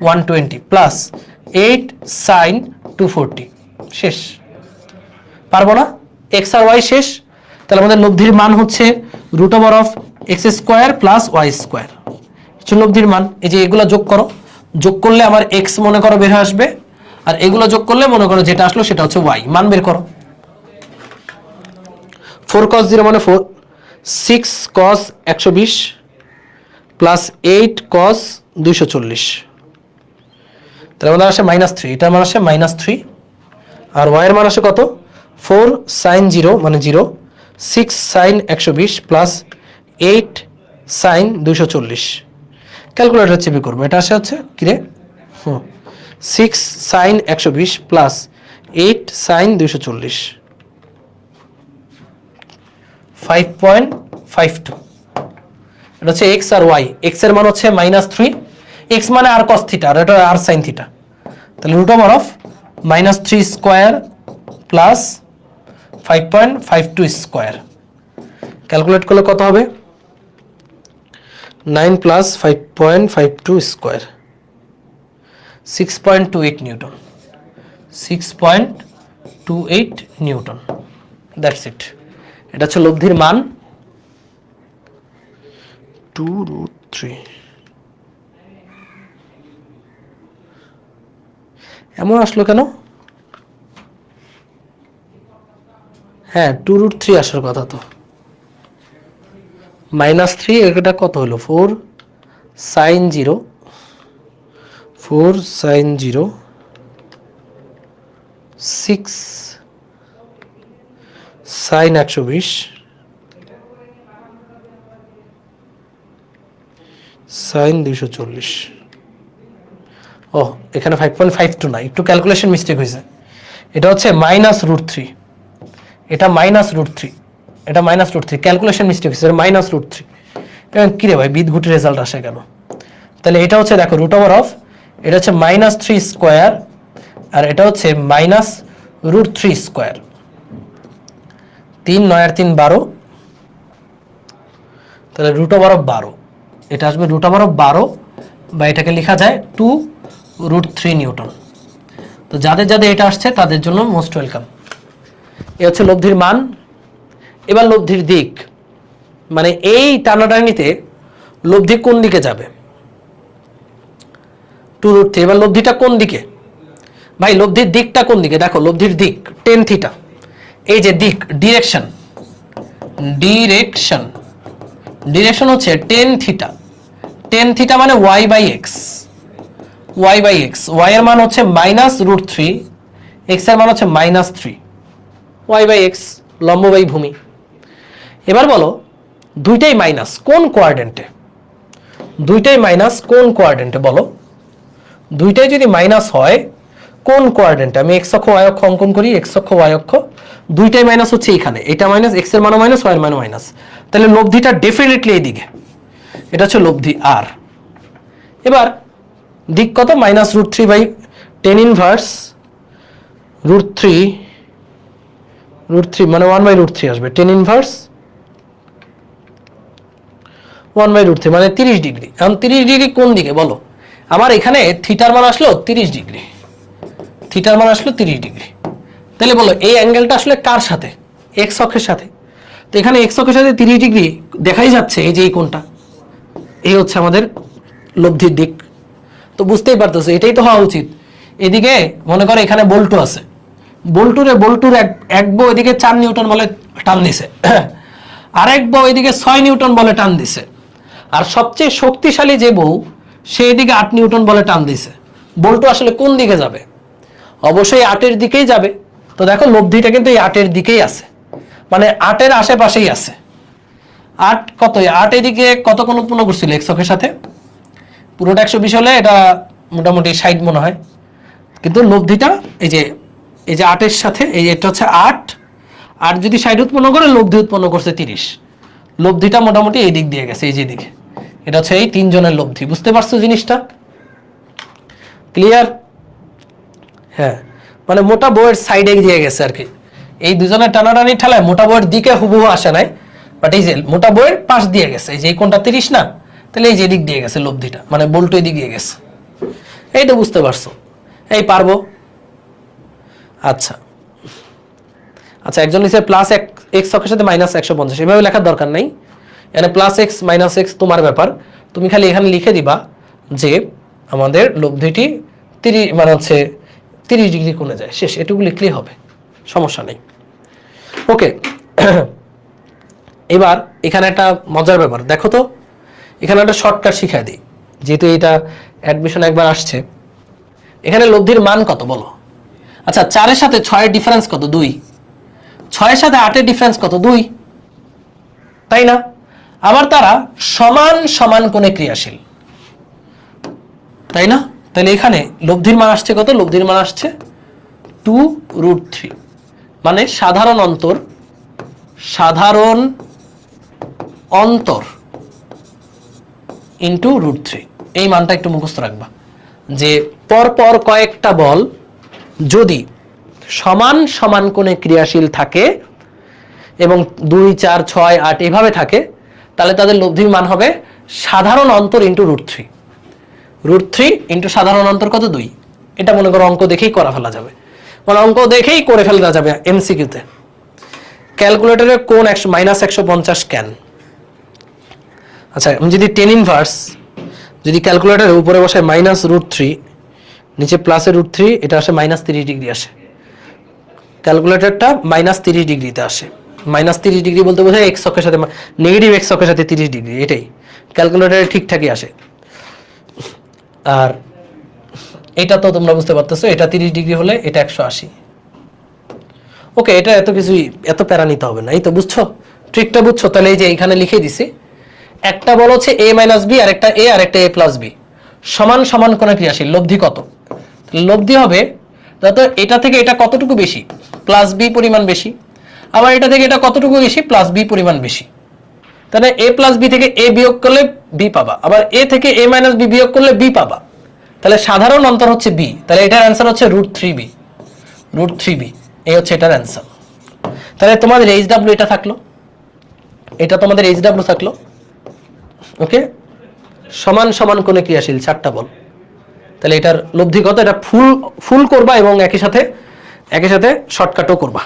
120 plus 8 sin 240। শেষ? পারবো না? এক্স আর ওয়াই শেষ। তাহলে আমাদের লব্ধির মান হচ্ছে √x² প্লাস y², লব্ধির মান। এই যে এগুলো যোগ করো, যোগ করলে আমার এক্স মনে করো বের আসবে, আর এগুলো যোগ করলে মনে করো যেটা আসলো সেটা হচ্ছে ওয়াই। মান বের করো। 4 cos 0 মানে 4, 6 cos 120 প্লাস 8 cos 240, তাহলে আমাদের আসে -3, এটা মান আসে -3, আর y এর মান আসে কত? 4 sin 0 মানে 0, 6 sin 120 প্লাস 8 sin 240। ক্যালকুলেটর চেপে করবো, এটা আসে হচ্ছে কিরে 6 sin 120 প্লাস 8 sin 240, 5.52। এটা হচ্ছে এক্স আর ওয়াই। এক্স এর মান হচ্ছে -3, এক্স মানে আর cos থিটা আর এটা আর sin থিটা, তাহলে √3 স্কয়ার প্লাস 5.52 স্কয়ার। ক্যালকুলেট করলে কত হবে? 9 plus 5.52 square, 6.28 Newton, 6.28 Newton. That's it. এটা হচ্ছে লব্ধির মান। 2√3 এমন আসলো কেন? হ্যাঁ, 2√3 আসার কথা তো। -3 এটা কত হলো? 4 sin 0 6 sin 120 sin 240। ও, এখানে 5.52 না, একটু ক্যালকুলেশন মিস্টেক হয়েছে। এটা হচ্ছে -√3, এটা -√3, এটা -√3, ক্যালকুলেশন মিস্টেক হয়েছে, -√3। কি রে ভাই, বিদঘুটি রেজাল্ট আসে কেন? তাহলে এটা হচ্ছে দেখো √, এটা হচ্ছে -3 স্কোয়ার, আর এটা হচ্ছে -√3 স্কোয়ার। 3 9 আর 3 12, তাহলে √12, এটা আসবে √12, বা এটাকে লেখা যায় 2√3 নিউটন। তো যাদের যাদের এটা আসছে তাদের জন্য মোস্ট ওয়েলকাম। এ হচ্ছে লব্ধির মান। এবার লব্ধির দিক, মানে এই টানাটানিতে লব্ধি কোন দিকে যাবে? 2√3। এবার লব্ধিটা কোন দিকে ভাই? লব্ধির দিকটা কোন দিকে? দেখো লব্ধির দিক tan θ, এই যে দিক, ডিরেকশন হচ্ছে tan θ। tan θ মানে y/x, y এর মান হচ্ছে -√3, x এর মান হচ্ছে -3, y/x লম্ব বাই ভূমি। এবার বলো দুইটাই মাইনাস কোন কোয়াড্রেন্টে? বলো, দুইটাই যদি মাইনাস হয় কোন কোয়াড্রেন্টে? আমি x অক্ষ y অক্ষ অঙ্কন করি, x অক্ষ y অক্ষ, দুইটাই মাইনাস হচ্ছে এখানে, এটা মাইনাস, x এর মানও মাইনাস, y এর মানও মাইনাস, তাহলে লব্ধিটা ডেফিনেটলি এইদিকে, এটা হচ্ছে লব্ধি r। এবার দিক কত? -√3 বাই tan ইনভার্স √3 মানে 1/√3 আসবে, tan ইনভার্স 1/√3 মানে 30 ডিগ্রি। এখন 30 ডিগ্রি কোন দিকে বলো? আমার এখানে থিটার মান আসলো 30 ডিগ্রি, তাহলে বলো এই অ্যাঙ্গেলটা আসলে কার সাথে? এক্স অক্ষের সাথে। তো এখানে এক্স অক্ষের সাথে 30 ডিগ্রি দেখাই যাচ্ছে, এই যে এই কোণটা, এই হচ্ছে আমাদের লব্ধির দিক। তো বুঝতেই পারতেছো এটাই তো হওয়া উচিত। এদিকে মনে করো এখানে বল্টু আছে, বল্টুর এক বউ এদিকে 4 নিউটন বলে টান দিছে, আরেক বউ এদিকে 6 নিউটন বলে টান দিছে, আর সবচেয়ে শক্তিশালী যে বউ সে এদিকে 8 নিউটন বলে টান দিছে। বল্টু আসলে কোন দিকে যাবে? অবশ্যই 8-এর দিকেই যাবে। তো দেখো লব্ধিটা কিন্তু এই 8-এর দিকেই আছে, মানে 8-এর আশেপাশেই আছে। 8 কত? 8 এদিকে কত কোণ উৎপন্ন করছিল এক্স অক্ষের সাথে? পুরোটা 120 হলে এটা মোটামুটি 60 মনে হয়, কিন্তু লব্ধিটা এই যে 8-এর সাথে, এই এটা হচ্ছে 8, আর যদি 60 উৎপন্ন করে লব্ধি উৎপন্ন করছে 30, লব্ধিটা মোটামুটি এই দিক দিয়ে গেছে, এই যে দিকে, এটা হচ্ছে এই 3 জনের লব্ধি। বুঝতে পারছো জিনিসটা? ক্লিয়ার? হ্যাঁ, মানে মোটা বউয়ের সাইডে দিয়ে গেছে আর কি। এই দুজনের টানাটানি ঠেলায় মোটা বউয়ের দিকে হুবহু আসে নাই, বাট এই যে মোটা বউয়ের পাশ দিয়ে গেছে, এই যে এই কোণটা 30 না, তাহলে এই যে দিক দিয়ে গেছে লব্ধিটা, মানে বল্টু এই দিক দিয়ে গেছে। এই তো বুঝতে পারছো? এই পারবো। আচ্ছা, একজন লিখছে প্লাস এক্স অক্ষের সাথে -150, এভাবে লেখার দরকার নাই। এখানে +x -x তোমার ব্যাপার, তুমি খালি এখানে লিখে দিবা যে আমাদের লব্ধিটি 30 মানে হচ্ছে 30 ডিগ্রি কোণে যায়, শেষ। এটুকু লিখলেই হবে, সমস্যা নেই। ওকে, এবার এখানে একটা মজার ব্যাপার দেখো তো, এখানে একটা শর্টকাট শিখাই দিই, যেহেতু এটা অ্যাডমিশন একবার আসছে। এখানে লব্ধির মান কত বলো? আচ্ছা, 4-এর সাথে 6-এর ডিফারেন্স কত? 2। 6-এর সাথে 8-এর ডিফারেন্স কত? 2, তাই না? আবার তারা সমান সমান কোণে ক্রিয়াশীল, তাই না? তাহলে এখানে লব্ধির মান আসছে কত? লব্ধির মান আসছে 2√3, মানে সাধারণ অন্তর ইন্টু √3। এই মানটা একটু মুখস্থ রাখবা, যে পরপর কয়েকটা বল যদি সমান সমান কোণে ক্রিয়াশীল থাকে এবং 2 4 6 8 এভাবে থাকে, তাহলে তাদের লব্ধির মান হবে সাধারণ অন্তর ইন্টু √3। √3 ইন্টু সাধারণ অন্তর কত? 2। এটা মনে করো অঙ্ক দেখেই করা ফেলা যাবে, মানে অঙ্ক দেখেই করে ফেলা যাবে এমসিকিউতে। ক্যালকুলেটরে কোণ -150 কেন? আচ্ছা আমি যদি টেন ইনভার্স যদি ক্যালকুলেটারের উপরে বসায় -√3, নিচে +√3, এটা আসে -30 ডিগ্রি আসে। ক্যালকুলেটরটা -30 ডিগ্রিতে আসে। -30 ডিগ্রি বলতে বোঝায় এক্স অক্ষের সাথে, নেগেটিভ এক্স অক্ষের সাথে 30 ডিগ্রি, এটাই ক্যালকুলেটরে ঠিকঠাকই আসে। আর এটা তো তোমরা বুঝতে পারতেছো, এটা 30 ডিগ্রি হলে এটা 180। ওকে, এটা এত কিছুই, এত প্যারা নিতে হবে না। এই তো বুঝছো, ট্রিকটা বুঝছো? তাহলে এই যে এখানে লিখে দিছি, একটা বল হচ্ছে a - b, আর একটা a আর একটা a + b সমান সমান কোন ক্রিয়াশীল, লব্ধি কত? লব্ধি হবে যত এটা থেকে এটা কতটুকু বেশি, +b পরিমাণ বেশি, আবার এটা থেকে এটা কতটুকু বেশি, +b পরিমাণ বেশি। তাহলে a + b থেকে a বিয়োগ করলে b পাবা, আবার a থেকে a - b বিয়োগ করলে b পাবা। তাহলে সাধারণ অন্তর হচ্ছে b, তাহলে এটার অ্যান্সার হচ্ছে √3b। √3b এই হচ্ছে এটার অ্যান্সার। তাহলে তোমাদের HW এটা থাকলো, এটা তোমাদের HW থাকলো। ওকে, সমান সমান কোণে ক্রিয়াশীল 4টা বল। তাহলে এটার লব্ধি কত? এটা ফুল করবা এবং একই সাথে শর্টকাটও করবা।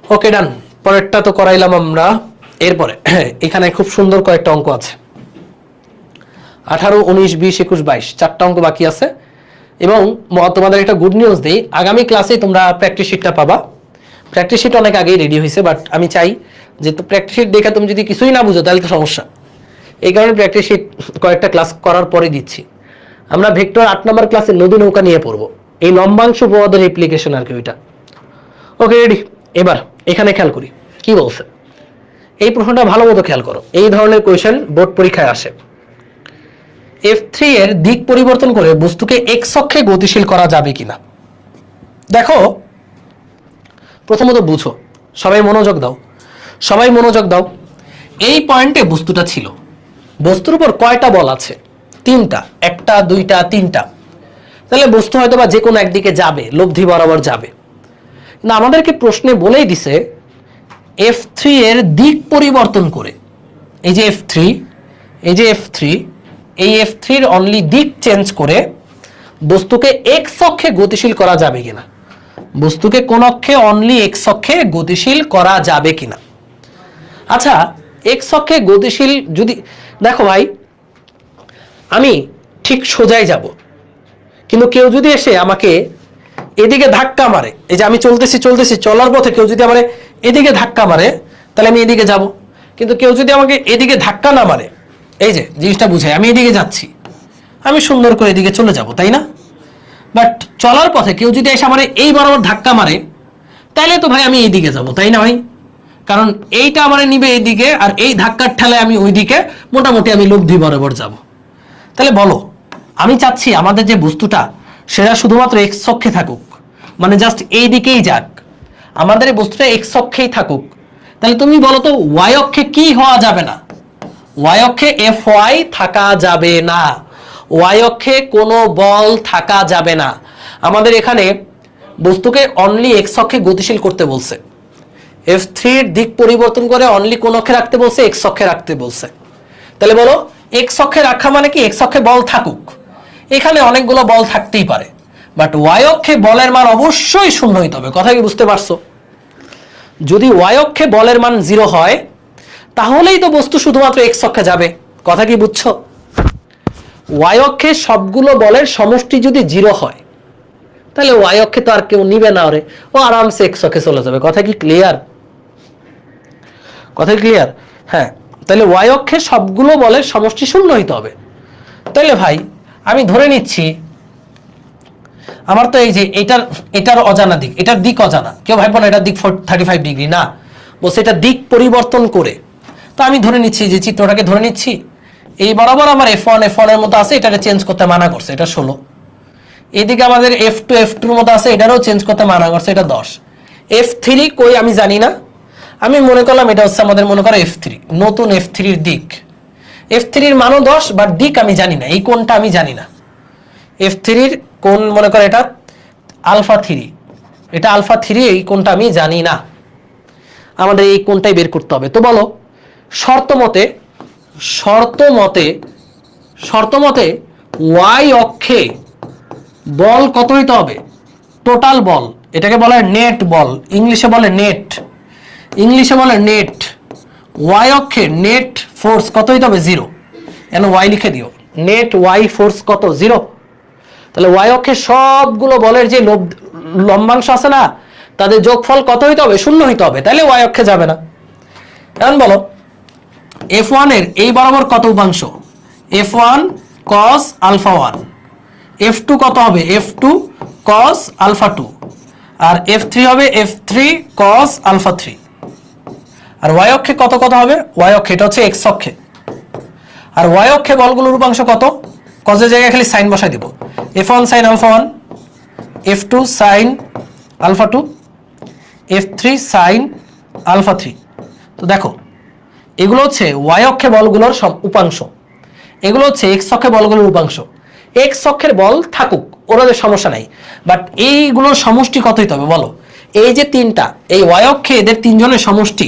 ওকে ডান, পরেরটা তো করাইলাম আমরা। এরপরে এখানে খুব সুন্দর কয়েকটা অঙ্ক আছে, 18, 19, 20, 21, 22 4টা অঙ্ক বাকি আছে। এবং তোমাদের একটা গুড নিউজ দেই, আগামী ক্লাসে তোমরা প্র্যাকটিস শিটটা পাবা। প্র্যাকটিস শিট অনেক আগেই রেডি হয়েছে, বাট আমি চাই যে প্র্যাকটিস শিট দেখে তুমি যদি কিছুই না বুঝো তাহলে তো সমস্যা। এই কারণে প্র্যাকটিস শিট কয়েকটা ক্লাস করার পরে দিচ্ছি। আমরা ভেক্টর 8 নম্বর ক্লাসে নদী নৌকা নিয়ে পড়বো, এই লম্বাংশ উপপাদ্যের অ্যাপ্লিকেশন আর কি ওইটা। Okay ready. এবার এখানে খেয়াল করি কি বলছে, এই প্রশ্নটা ভালো মতো খেয়াল করো। এই ধরনের কোয়েশ্চেন বোর্ড পরীক্ষায় আসে। F3 এর দিক পরিবর্তন করে বস্তুকে x অক্ষে গতিশীল করা যাবে কিনা। দেখো প্রথমত বুঝো, সবাই মনোযোগ দাও। এই পয়েন্টে বস্তুটা ছিল, বস্তুর উপর কয়টা বল আছে? 3টা, 1টা 2টা 3টা। তাহলে বস্তু হয়তো বা যে কোনো একদিকে যাবে, লব্ধি বরাবর যাবে। না, আমাদেরকে প্রশ্নে বলেই দিছে F3 এর দিক পরিবর্তন করে, এই যে F3, এই F3 এর অনলি দিক চেঞ্জ করে বস্তুকে x অক্ষে গতিশীল করা যাবে কিনা। বস্তুকে কোন অক্ষে? অনলি x অক্ষে গতিশীল করা যাবে কিনা। আচ্ছা, x অক্ষে গতিশীল যদি, দেখো ভাই আমি ঠিক সোজাই যাব, কিন্তু কেউ যদি এসে আমাকে এদিকে ধাক্কা মারে, এই যে আমি চলতেছি চলার পথে কেউ যদি আমারে এদিকে ধাক্কা মারে তাহলে আমি এদিকে যাব। কিন্তু কেউ যদি আমাকে এদিকে ধাক্কা না মারে, এই যে জিনিসটা বুঝাই, আমি এদিকে যাচ্ছি, আমি সুন্দর করে এদিকে চলে যাব, তাই না? বাট চলার পথে কেউ যদি এসে আমারে এই বরাবর ধাক্কা মারে তাহলে তো ভাই আমি এইদিকে যাব, তাই না ভাই? কারণ এইটা আমারে নিবে এইদিকে, আর এই ধাক্কার ঠেলায় আমি ওইদিকে, মোটামুটি আমি লব্ধি বরাবর যাব। তাহলে বলো, আমি চাচ্ছি আমাদের যে বস্তুটা সেটা শুধুমাত্র x অক্ষে থাকুক, মানে জাস্ট এই দিকেই যাক, আমাদের এই বস্তুটা x অক্ষেই থাকুক। তাহলে তুমি বলো তো y অক্ষে কি হওয়া যাবে না? y অক্ষে Fy থাকা যাবে না, y অক্ষে কোনো বল থাকা যাবে না। আমাদের এখানে বস্তুকে অনলি x অক্ষে গতিশীল করতে বলছে। F3 এর দিক পরিবর্তন করে অনলি কোন অক্ষে রাখতে বলছে? x অক্ষে রাখতে বলছে। তাহলে বলো x অক্ষে রাখা মানে কি? x অক্ষে বল থাকুক, এখানে অনেকগুলো বল থাকতেই পারে, বাট y অক্ষে বলের মান অবশ্যই 0 হইতে হবে। কথা কি বুঝতে পারছো? যদি y অক্ষে বলের মান 0 হয় তাহলেই তো বস্তু শুধুমাত্র x অক্ষে যাবে। কথা কি বুঝছো? y অক্ষে সবগুলো বলের সমষ্টি যদি 0 হয় তাহলে y অক্ষে তো আর কেউ নিবে না, ওরে ও আরামসে x অক্ষে চলে যাবে। কথা কি ক্লিয়ার? হ্যাঁ, তাহলে y অক্ষে সবগুলো বলের সমষ্টি 0 হইতে হবে। তাহলে ভাই আমি ধরে নিচ্ছি আমার তো এই যে এটার অজানা দিক, এটার দিক অজানা, কেউ ভাববো না এটার দিক 35 ডিগ্রি, না, বলছে এটা দিক পরিবর্তন করে। তো আমি ধরে নিচ্ছি যে চিত্রটাকে ধরে নিচ্ছি, এই বরাবর আমার F1 এর মতো আছে, এটাকে চেঞ্জ করতে মানা করছে, এটা 16। এইদিকে আমাদের F2 এর মতো আছে, এটারও চেঞ্জ করতে মানা করছে, এটা 10। F3 কই আমি জানি না, আমি মনে করলাম এটা হচ্ছে আমাদের মনে করো F3, নতুন F3 এর দিক। F3 এর মানও 10, বাট দিক আমি জানি না, এই কোনটা আমি জানি না। F3 এর কোন মনে করো এটা আলফা 3, এটা আলফা 3, এই কোনটা আমি জানি না, আমাদের এই কোনটাই বের করতে হবে। তো বলো শর্ত মতে y অক্ষে বল কত হইতে হবে? টোটাল বল, এটাকে বলে নেট বল, ইংলিশে বলে নেট। ওয়াই অক্ষে নেট ফোর্স কত হইতে হবে 0, এন ওয়াই লিখে দিও, নেট ওয়াই ফোর্স কত 0। তাহলে ওয়াই অক্ষে সবগুলো বলের যে লম্বাংশ আছে না তাদের যোগফল কত হইতে হবে 0 হইতে হবে, তাহলে ওয়াই অক্ষে যাবে না। এখন বলো f1 এর এই বরাবর কত উপাংশ, f1 cos আলফা 1, f2 কত হবে f2 cos আলফা 2, আর f3 হবে f3 cos আলফা 3। আর y অক্ষে কত কত হবে, y অক্ষে এটা হচ্ছে x অক্ষে, আর y অক্ষে বলগুলোর উপাংশ কত, cos এর জায়গায় খালি sin বসাই দেব, f1 sin alpha 1, f2 sin alpha 2, f3 sin alpha 3। তো দেখো এগুলো হচ্ছে y অক্ষে বলগুলোর উপাংশ, এগুলো হচ্ছে x অক্ষে বলগুলোর উপাংশ। x অক্ষের বল থাকুক ওদের সমস্যা নাই, বাট এইগুলোর সমষ্টি কত হইতে হবে বলো, এই যে তিনটা এই y অক্ষে এদের তিনজনের সমষ্টি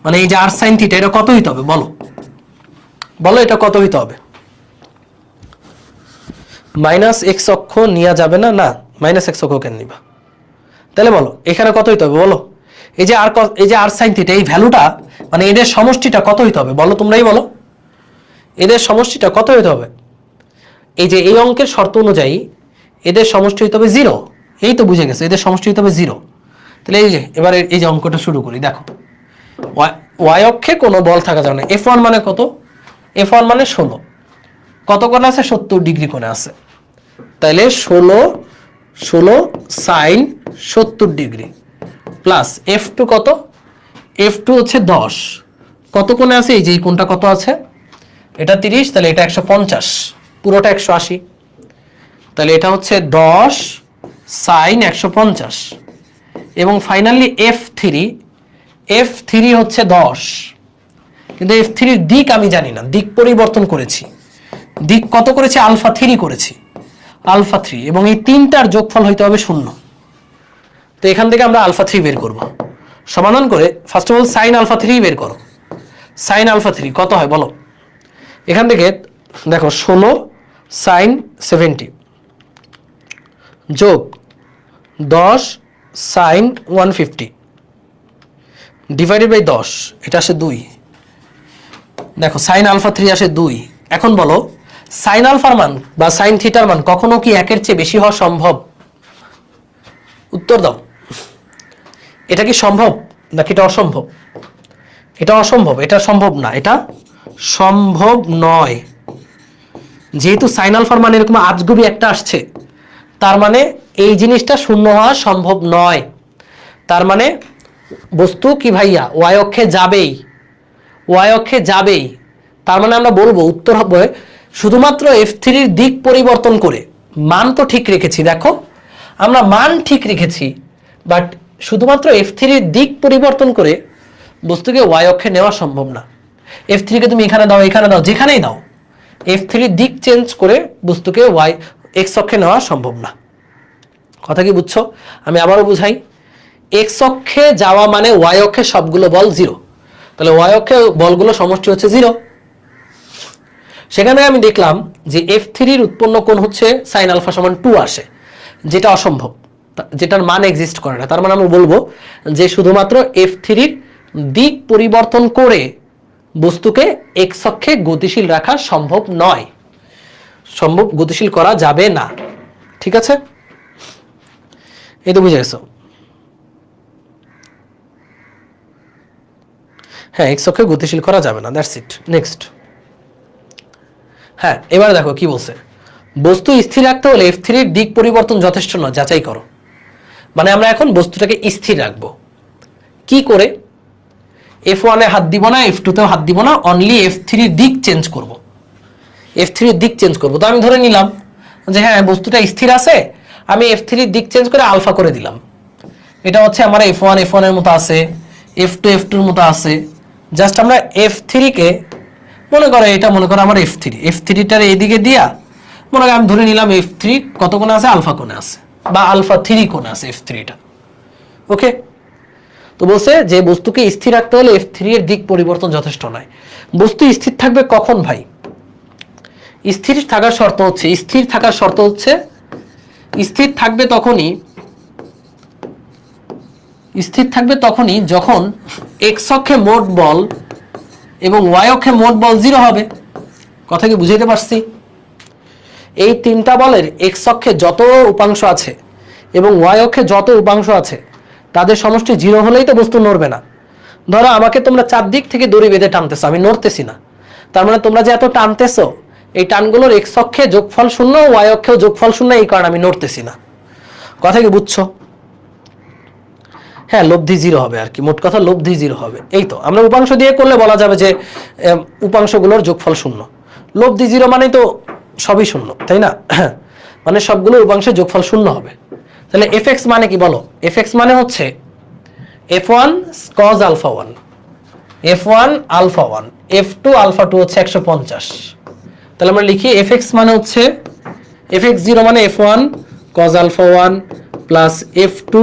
মানে এই যে r sin থিটা এটা কত হইতে হবে বলো, বলো এটা কত হইতে হবে। মাইনাস x অক্ষ নেওয়া যাবে না, না মাইনাস x অক্ষ কেন নিবা, তাহলে বলো এখানে কত হইতে হবে বলো, এই যে r sin থিটা এই ভ্যালুটা মানে এদের সমষ্টিটা কত হইতে হবে বলো, তোমরাই বলো এদের সমষ্টিটা কত হইতে হবে। এই যে এই অঙ্কের শর্ত অনুযায়ী এদের সমষ্টি হইতে হবে 0, এই তো বুঝে গেছে এদের সমষ্টি হইতে হবে 0। তাহলে এই যে এবারে এই যে অঙ্কটা শুরু করি, দেখো y অক্ষে কোনো বল থাকা যাবে না, f1 মানে কত, f1 মানে 16, কত কোণে আছে 70 ডিগ্রি কোণে আছে, তাহলে 16 sin 70 ডিগ্রি প্লাস f2 কত, f2 হচ্ছে 10, কত কোণে আছে এই যে এই কোণটা কত আছে এটা 30, তাহলে এটা 150, পুরোটা 180, তাহলে এটা হচ্ছে 10 sin 150। এবং ফাইনালি f3 হচ্ছে 10, কিন্তু f3 এর দিক আমি জানি না, দিক পরিবর্তন করেছি, দিক কত করেছি আলফা 3 করেছি, আলফা 3, এবং এই তিনটার যোগফল হইতে হবে 0। তো এখান থেকে আমরা আলফা 3 বের করব, সমাধান করে first of all sine alpha 3 বের করো, সাইন আলফা 3 কত হয় বলো, এখান থেকে দেখো 16 sin 70 যোগ 10 sin 150 ডিভাইডেড বাই 10, এটা আসে 2, দেখো সাইন আলফা 3 আসে 2। এখন বলো সাইন আলফার মান বা সাইন থিটার মান কখনো কি 1 এর চেয়ে বেশি হওয়া সম্ভব, উত্তর দাও, এটা কি সম্ভব নাকি এটা অসম্ভব, এটা অসম্ভব, এটা সম্ভব না, এটা সম্ভব নয়। যেহেতু সাইন আলফার মান এরকম আজগুবি একটা আসছে, তার মানে এই জিনিসটা শূন্য হওয়া সম্ভব নয়, তার মানে বস্তু কি ভাইয়া ওয়াই অক্ষে যাবেই, ওয়াই অক্ষে যাবেই, তার মানে আমরা বলবো উত্তর হবে শুধুমাত্র f3 এর দিক পরিবর্তন করে, মান তো ঠিক রেখেছি, দেখো আমরা মান ঠিক রেখেছি, বাট শুধুমাত্র f3 এর দিক পরিবর্তন করে বস্তুকে ওয়াই অক্ষে নেওয়া সম্ভব না। f3 কে তুমি এখানে দাও এখানে দাও যেখানেই দাও, f3 এর দিক চেঞ্জ করে বস্তুকে ওয়াই এক্স অক্ষে নেওয়া সম্ভব না। কথা কি বুঝছো? আমি আবারও বুঝাই, এক্স অক্ষে যাওয়া মানে ওয়াই অক্ষে সবগুলো বল 0, তাহলে ওয়াই অক্ষে বলগুলো সমষ্টি হচ্ছে 0। সেখানে আমি দেখলাম যে f3 এর উৎপন্ন কোণ হচ্ছে sin আলফা সমান 2 আসে, যেটা অসম্ভব, যেটার মান এক্সিস্ট করে না। তার মানে আমরা বলবো যে শুধুমাত্র f3 এর দিক পরিবর্তন করে বস্তুকে এক্স অক্ষে গতিশীল রাখা সম্ভব নয়, সম্ভব গতিশীল করা যাবে না। ঠিক আছে, এই তো বুঝে গেছো? হ্যাঁ, এক্স অক্ষে গতিশীল করা যাবে না, দ্যাটস ইট। নেক্সট, হ্যাঁ এবার দেখো কি বলছে, বস্তু স্থির রাখতে হলে f3 এর দিক পরিবর্তন যথেষ্ট নয়, যাচাই করো। মানে আমরা এখন বস্তুটাকে স্থির রাখবো কি করে, f1 এ হাত দিব না, f2 তেও হাত দিব না, অনলি f3 এর দিক চেঞ্জ করব, f3 এর দিক চেঞ্জ করব। তো আমি ধরে নিলাম যে হ্যাঁ বস্তুটা স্থির আছে, আমি f3 এর দিক চেঞ্জ করে আলফা করে দিলাম, এটা হচ্ছে আমার f1 এর মতো আছে, f2 এর মতো আছে। জাস্ট আমরা f3 কে মনে করো, এটা মনে করো আমার f3টার এইদিকে দিয়া মনে করো আমি ধরে নিলাম f3 কত কোণে আছে, আলফা কোণে আছে, বা আলফা 3 কোণে আছে f3টা। ওকে, তো বলছে যে বস্তুকে স্থির রাখতে হলে f3 এর দিক পরিবর্তন যথেষ্ট নয়। বস্তু স্থির থাকবে কখন ভাই? স্থির থাকার শর্ত হচ্ছে, স্থির থাকবে তখনই যখন এক্স অক্ষে মোট বল এবং ওয়াই অক্ষে মোট বল 0 হবে। কথা কি বুঝাইতে পারছি? এই তিনটা বলের এক্স অক্ষে যত উপাংশ আছে এবং ওয়াই অক্ষে যত উপাংশ আছে তাদের সমষ্টি 0 হলেই তো বস্তু নড়বে না। ধরো আমাকে তোমরা চারদিক থেকে দড়ি বেঁধে টানতেছো, আমি নড়তেছি না, তার মানে তোমরা যে এত টানতেছো এই টানগুলোর এক্স অক্ষে যোগফল 0, ওয়াই অক্ষেও যোগফল 0, এই কারণে আমি নড়তেছি না। কথা কি বুঝছো? হ্যাঁ, লব্ধি 0 হবে আর কি, মোট কথা লব্ধি 0 হবে। এই তো আমরা উপাংশ দিয়ে করলে বলা যাবে যে উপাংশগুলোর যোগফল 0। লব্ধি 0 মানে তো সবই 0, তাই না? মানে সবগুলো উপাংশের যোগফল 0 হবে। তাহলে এফ(x) মানে কি বলো? এফ(x) মানে হচ্ছে f1 cos alpha 1, f1 alpha 1, f2 alpha 2 হচ্ছে 150। তাহলে আমরা লিখি f(x) মানে হচ্ছে f(x0) মানে f1 cos alpha 1 plus f2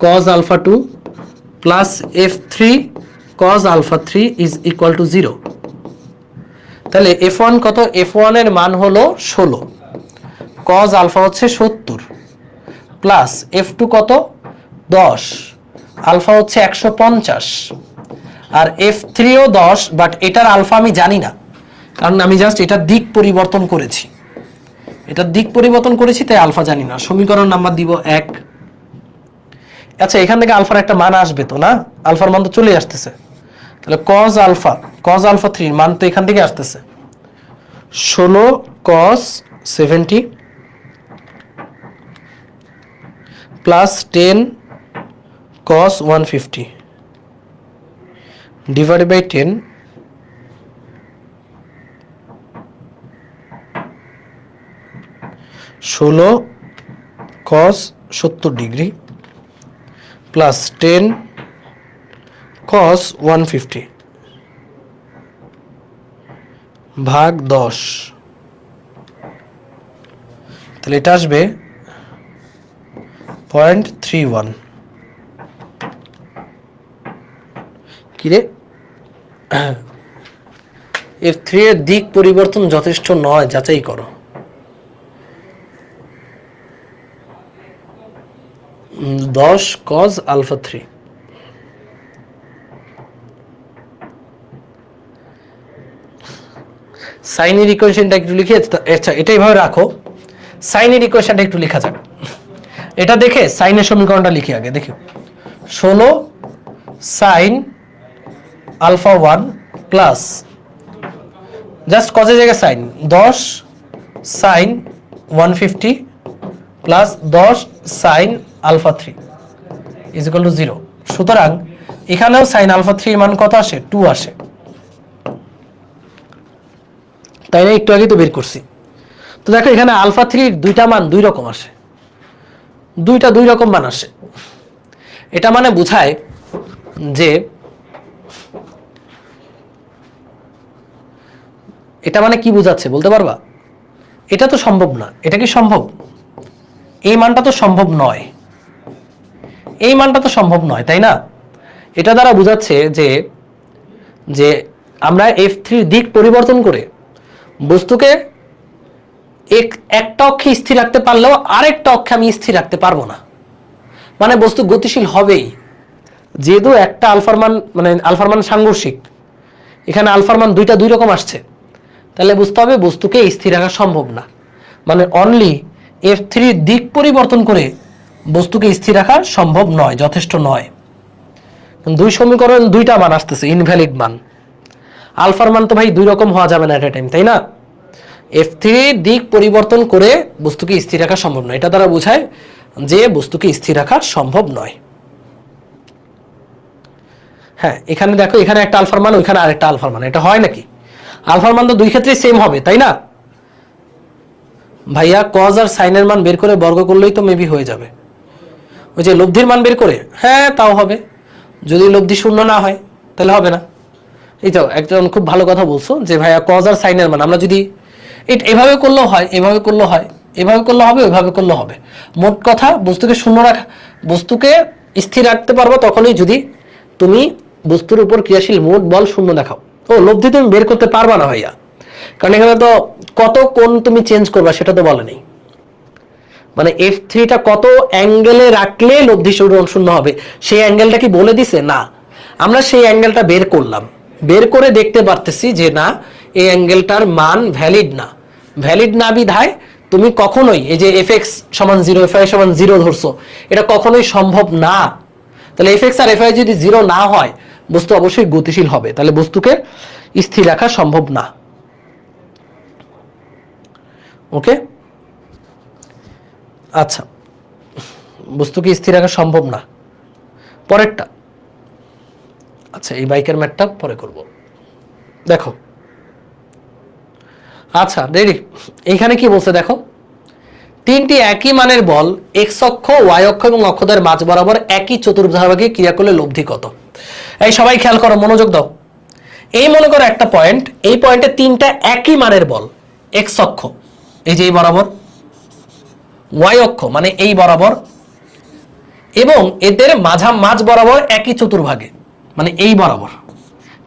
cos alpha 2 plus f3 cos alpha 3 is equal to 0। তাহলে f1 কত? f1 এর মান হলো 16, cos alpha হচ্ছে 70, প্লাস f2 কত? 10, আলফা হচ্ছে 150, আর f3 ও 10, বাট এটার আলফা আমি জানি না, কারণ আমি জাস্ট এটার দিক পরিবর্তন করেছি। তাই আলফা জানি না। সমীকরণ নাম্বার দিব 1। আচ্ছা, এখান থেকে আলফার একটা মান আসবে তো না? আলফার মান তো চলে আসতেছে। তাহলে cos alpha 3 মান তো এখান থেকে আসতেছে 16 cos 70 plus 10 cos 150 divided by 10 16 cos 70 degree plus 10 cos 150 ভাগ 10। তাহলে এটা আসবে 0.31। কিরে, f3 এর দিক পরিবর্তন যথেষ্ট নয়, যাচাই করো। দশ cos alpha 3। সাইনের ইকুয়েশনটা একটু লিখে, আচ্ছা এটা এইভাবে রাখো, সাইনের ইকুয়েশনটা একটু লেখা যাক। এটা দেখে সাইনের সমীকরণটা লিখি আগে, দেখো 16 sin alpha 1 প্লাস জাস্ট কজের জায়গায় sine 10 sin 150 plus 10 sin alpha 3 is equal to 0। সুতরাং এখানেও sin alpha 3 এর মান কত আসে? 2 আসে, তাই না? একটু আগে তো বের করছি। তো দেখো এখানে আলফা 3 এর দুইটা মান দুই রকম আসে, দুই রকম মান আসে। এটা মানে বোঝায় যে, এটা মানে কি বোঝাচ্ছে বলতে পারবা? এটা তো সম্ভব না। এটা কি সম্ভব? এই মানটা তো সম্ভব নয়, এই মানটা তো সম্ভব নয়, তাই না? এটা দ্বারা বোঝাচ্ছে যে আমরা f3 দিক পরিবর্তন করে বস্তুকে একটা অক্ষে স্থির রাখতে পারলেও আরেকটা অক্ষে আমি স্থির রাখতে পারবো না। মানে বস্তু গতিশীল হবেই, যেহেতু একটা আলফার মান মানে আলফার মান সাংঘর্ষিক, এখানে আলফার মান দুইটা দুই রকম আসছে, তাহলে বুঝতে হবে বস্তুকে স্থির রাখা সম্ভব না। মানে অনলি f3 দিক পরিবর্তন করে বস্তুকে স্থির রাখা সম্ভব নয়, যথেষ্ট নয়। দুই সমীকরণ দুইটা মান আসতেছে, ইনভ্যালিড মান। আলফার মান তো ভাই দুই রকম হওয়া যাবে না এট এ টাইম, তাই না? f3 দিক পরিবর্তন করে বস্তুকে স্থির রাখা সম্ভব নয়, এটা দ্বারা বোঝায় যে বস্তুকে স্থির রাখা সম্ভব নয়। হ্যাঁ, এখানে দেখো, এখানে একটা আলফার মান, ওইখানে আরেকটা আলফার মান, এটা হয় নাকি? আলফার মান তো দুই ক্ষেত্রে সেম হবে, তাই না ভাইয়া? কজ আর সাইনের মান বের করে বর্গ করলেই তো মেবি হয়ে যাবে। ওই যে লব্ধির মান বের করে, হ্যাঁ তাও হবে, যদি লব্ধি শূন্য না হয় তাহলে হবে না। এই তো একজন খুব ভালো কথা বলছো যে ভাইয়া কজ আর সাইনের মান আমরা যদি এভাবে করলেও হয়, এভাবে করলেও হয়, এভাবে করলে হবে, ওইভাবে করলে হবে। মোট কথা বস্তুকে শূন্য রাখা, বস্তুকে স্থির রাখতে পারবো তখনই যদি তুমি বস্তুর উপর ক্রিয়াশীল মোট বল শূন্য দেখাও। ও লব্ধি তুমি বের করতে পারবা না ভাইয়া, কারণ এখানে তো কত কোণ তুমি চেঞ্জ করবা সেটা তো বলে নেই। মানে f3টা কত অ্যাঙ্গেলে রাখলে লব্ধি শূন্য হবে সেই অ্যাঙ্গেলটা কি বলে দিছে? না, আমরা সেই অ্যাঙ্গেলটা বের করলাম, বের করে দেখতে পারতেছি যে না এই অ্যাঙ্গেলটার মান ভ্যালিড না বিধায় তুমি কখনোই এই যে fx সমান 0 fy সমান 0 ধরছো, এটা কখনোই সম্ভব না। তাহলে fx আর fy যদি 0 না হয় বস্তু অবশ্যই গতিশীল হবে, তাহলে বস্তুকে স্থির রাখা সম্ভব না। ওকে, আচ্ছা, বস্তুকে স্থির রাখা সম্ভব না। পরেরটা, আচ্ছা এই বাইকের ম্যাথটা পরে করব। দেখো, আচ্ছা রেডি, এইখানে কি বলছে দেখো, তিনটি একই মানের বল এক্স অক্ষ, ওয়াই অক্ষ এবং অক্ষদের মাঝ বরাবর একই চতুর্ভুজভাগে ক্রিয়া করলে লব্ধি কত? এই সবাই খেয়াল করো, মনোযোগ দাও। এই মনে করো একটা পয়েন্ট, এই পয়েন্টে তিনটা একই মানের বল, এক্স অক্ষ এই যে এই বরাবর, ওয়াই অক্ষ মানে এই বরাবর, এবং এদের মাঝ বরাবর একই চতুর্ভাগে মানে এই বরাবর,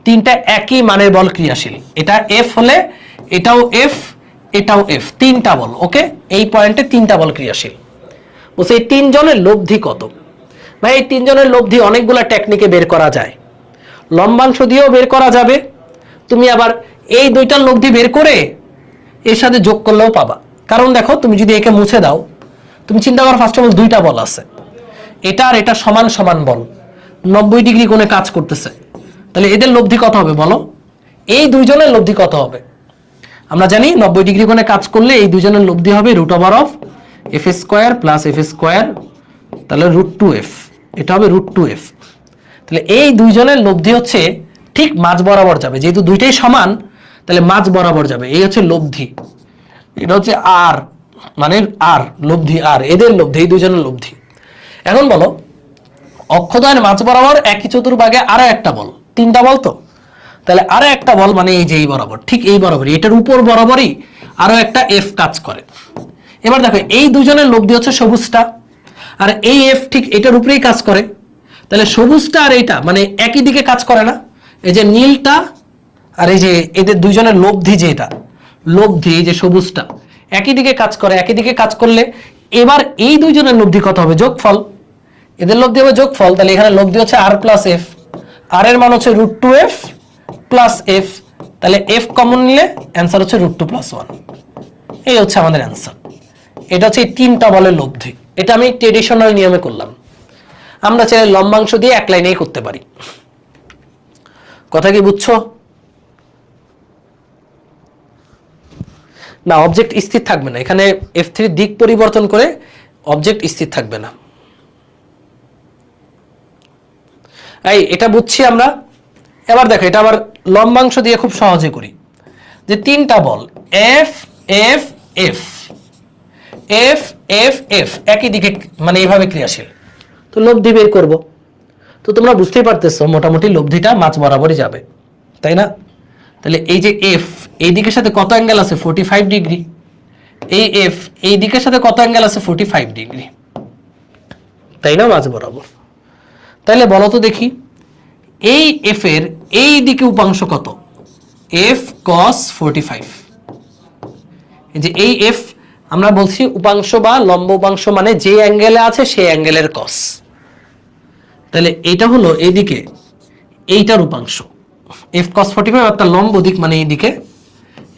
তিনটা একই মানের বল ক্রিয়াশীল। এটা এফ হলে এটাও এফ, এটাও এফ, তিনটা বল। ওকে, এই পয়েন্টে তিনটা বল ক্রিয়াশীল। বলছে এই তিনজনের লব্ধি কত? ভাই এই তিনজনের লব্ধি অনেকগুলা টেকনিকে বের করা যায়, লম্বাংশ দিয়েও বের করা যাবে, তুমি আবার এই দুইটার লব্ধি বের করে এর সাথে যোগ করলেও পাবা। কারণ দেখো, তুমি যদি একে মুছে দাও, তুমি চিন্তা করো ফার্স্ট অফ অল দুইটা বল আছে, এটা আর এটা সমান সমান বল, 90 ডিগ্রি কোণে কাজ করতেছে, তাহলে এদের লব্ধি কত হবে বলো? এই দুইজনের লব্ধি কত হবে? আমরা জানি 90 ডিগ্রি কোণে কাজ করলে এই দুইজনের লব্ধি হবে √over F square plus F square, তাহলে √2f, এটা হবে √2f। তাহলে এই দুইজনের লব্ধি হচ্ছে ঠিক মাঝ বরাবর যাবে, যেহেতু দুইটাই সমান তাহলে মাঝ বরাবর যাবে, এই হচ্ছে লব্ধি। এটা হচ্ছে আর মানে আর লব্ধি, আর এদের লব্ধি, এই দুইজনের লব্ধি। এখন বলো, অক্ষদ্বয়ের মাঝ বরাবর একই চতুর্ভাগে আরো একটা বল, তিনটা বল তো, তাহলে আরো একটা বল মানে এই যে এই বরাবর, ঠিক এই বরাবরই, এটার উপর বরাবরই আরো একটা এফ কাজ করে। এবার দেখো এই দুজনের লব্ধি হচ্ছে সবুজটা, আর এই এফ ঠিক এটার উপরেই কাজ করে, তাহলে সবুজটা আর এইটা মানে একই দিকে কাজ করে না? এই যে নীলটা আর এই যে এদের দুইজনের লব্ধি, যে এটা লব্ধি, যে সবুজটা একই দিকে কাজ করে, একই দিকে কাজ করলে এবার এই দুইজনের লব্ধি কত হবে? যোগফল, এদের লব্ধি হবে যোগফল। তাহলে এখানে লব্ধি হচ্ছে আর প্লাস এফ, আর এর মান হচ্ছে √2f প্লাস এফ, তাহলে এফ কমন নিলে অ্যান্সার হচ্ছে √2 + 1। এই হচ্ছে আমাদের অ্যান্সার। এটা হচ্ছে এই তিনটা বলের লব্ধি। এটা আমি ট্রেডিশনাল নিয়মে করলাম, আমরা চাইলে লম্বাংশ দিয়ে এক লাইনেই করতে পারি। কথা কি বুঝছো? না, অবজেক্ট স্থির থাকবে না এখানে, F3 দিক পরিবর্তন করে অবজেক্ট স্থির থাকবে না। এই এটা বুঝছি আমরা। এবার দেখো, এটা আবার লম্বাংশ দিয়ে খুব সহজে করি, যে তিনটা বল F F F F F F একই দিকে মানে এইভাবে ক্রিয়াশীল, তো লব্ধি বের করব। তো তোমরা বুঝতেই পারতেছো মোটামুটি লব্ধিটা মাঝ বরাবরই যাবে, তাই না? তাহলে এই যে এফ এই দিকের সাথে কত অ্যাঙ্গেল আছে? 45 ডিগ্রি। এই এফ এই দিকের সাথে কত অ্যাঙ্গেল আছে? 45 ডিগ্রি, তাই না? মাঝ বরাবর। তাহলে বলো তো দেখি, এই এফ এর এই দিকে উপাংশ কত? F cos 45। এই যে এই এফ আমরা বলছি উপাংশ বা লম্ব উপাংশ মানে যে অ্যাঙ্গেলে আছে সেই অ্যাঙ্গেলের cos। তাহলে এটা হলো এইদিকে এইটার উপাংশ f cos 45, অর্থাৎ লম্ব দিক মানে এইদিকে,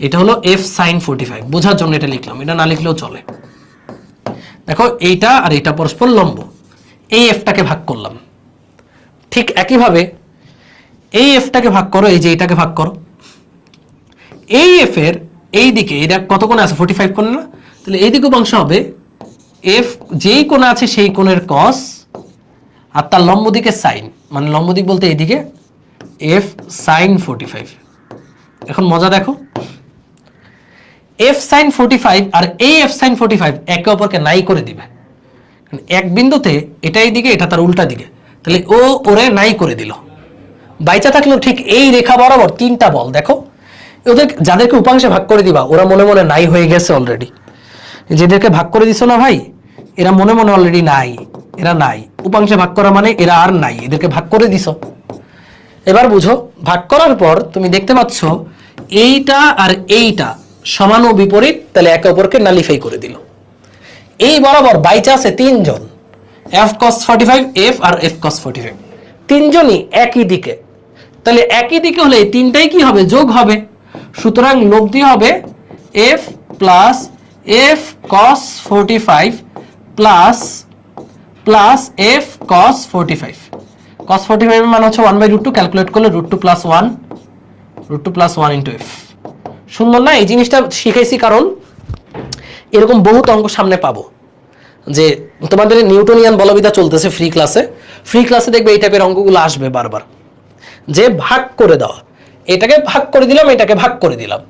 এটা হলো f sin 45। বোঝার জন্য এটা লিখলাম, এটা না লিখলেও চলে। দেখো এইটা আর এটা পরস্পর লম্ব, এই এফটাকে ভাগ করলাম, ঠিক একইভাবে এই এফটাকে ভাগ করো, এই যে এটাকে ভাগ করো, এই এফ এর এই দিকে এটা কত কোণে আছে? 45 কোণে না? তাহলে এই দিকে উপাংশ হবে এফ যেই কোণে আছে সেই কোণের cos, আর তার লম্ব দিকে সাইন, মানে লম্ব দিক বলতে এইদিকে এফ sin 45। এখন মজা দেখো, এফ sin 45 আর এই এফ sin 45 একে অপরকে নাই করে দিবে, এক বিন্দুতে এটা এইদিকে এটা তার উল্টা দিকে, তাহলে ও ওরে নাই করে দিল। বাইচা থাকলেও ঠিক এই রেখা বরাবর তিনটা বল দেখো, ওদের যাদেরকে উপাংশে ভাগ করে দিবা ওরা মনে মনে নাই হয়ে গেছে অলরেডি, যেদেরকে ভাগ করে দিছো না ভাই এরা মনে মনে অলরেডি নাই, এরা নাই। উপাংশে ভাগ করা মানে এরা আর নাই, এদেরকে ভাগ করে দিছো। এবার বুঝো, ভাগ করার পর তুমি দেখতে পাচ্ছ এইটা আর এইটা সমান ও বিপরীত, তাহলে একে অপরকে নালিফাই করে দিল। এই বরাবর বাইচা আছে তিনজন, f cos 45 f আর f cos 45, তিনজনই একই দিকে, তাহলে একই দিকে হলে এই তিনটাই কি হবে, যোগ হবে। সুতরাং লব্ধি হবে f plus f cos 45 plus plus f cos 45। cos 45 এর মান হচ্ছে 1/√2, ক্যালকুলেট করলে √2 + 1 √2 + 1 * f। সুন্দর না? এই জিনিসটা শিখাইছি কারণ এরকম বহুত অঙ্ক সামনে পাবো, যে তোমাদের নিউটনিয়ান বলবিদ্যা চলতেছে ফ্রি ক্লাসে দেখবে এই টাইপের অঙ্কগুলো আসবে বারবার, যে ভাগ করে দেওয়া, এটাকে ভাগ করে দিলাম, এটাকে ভাগ করে দিলাম,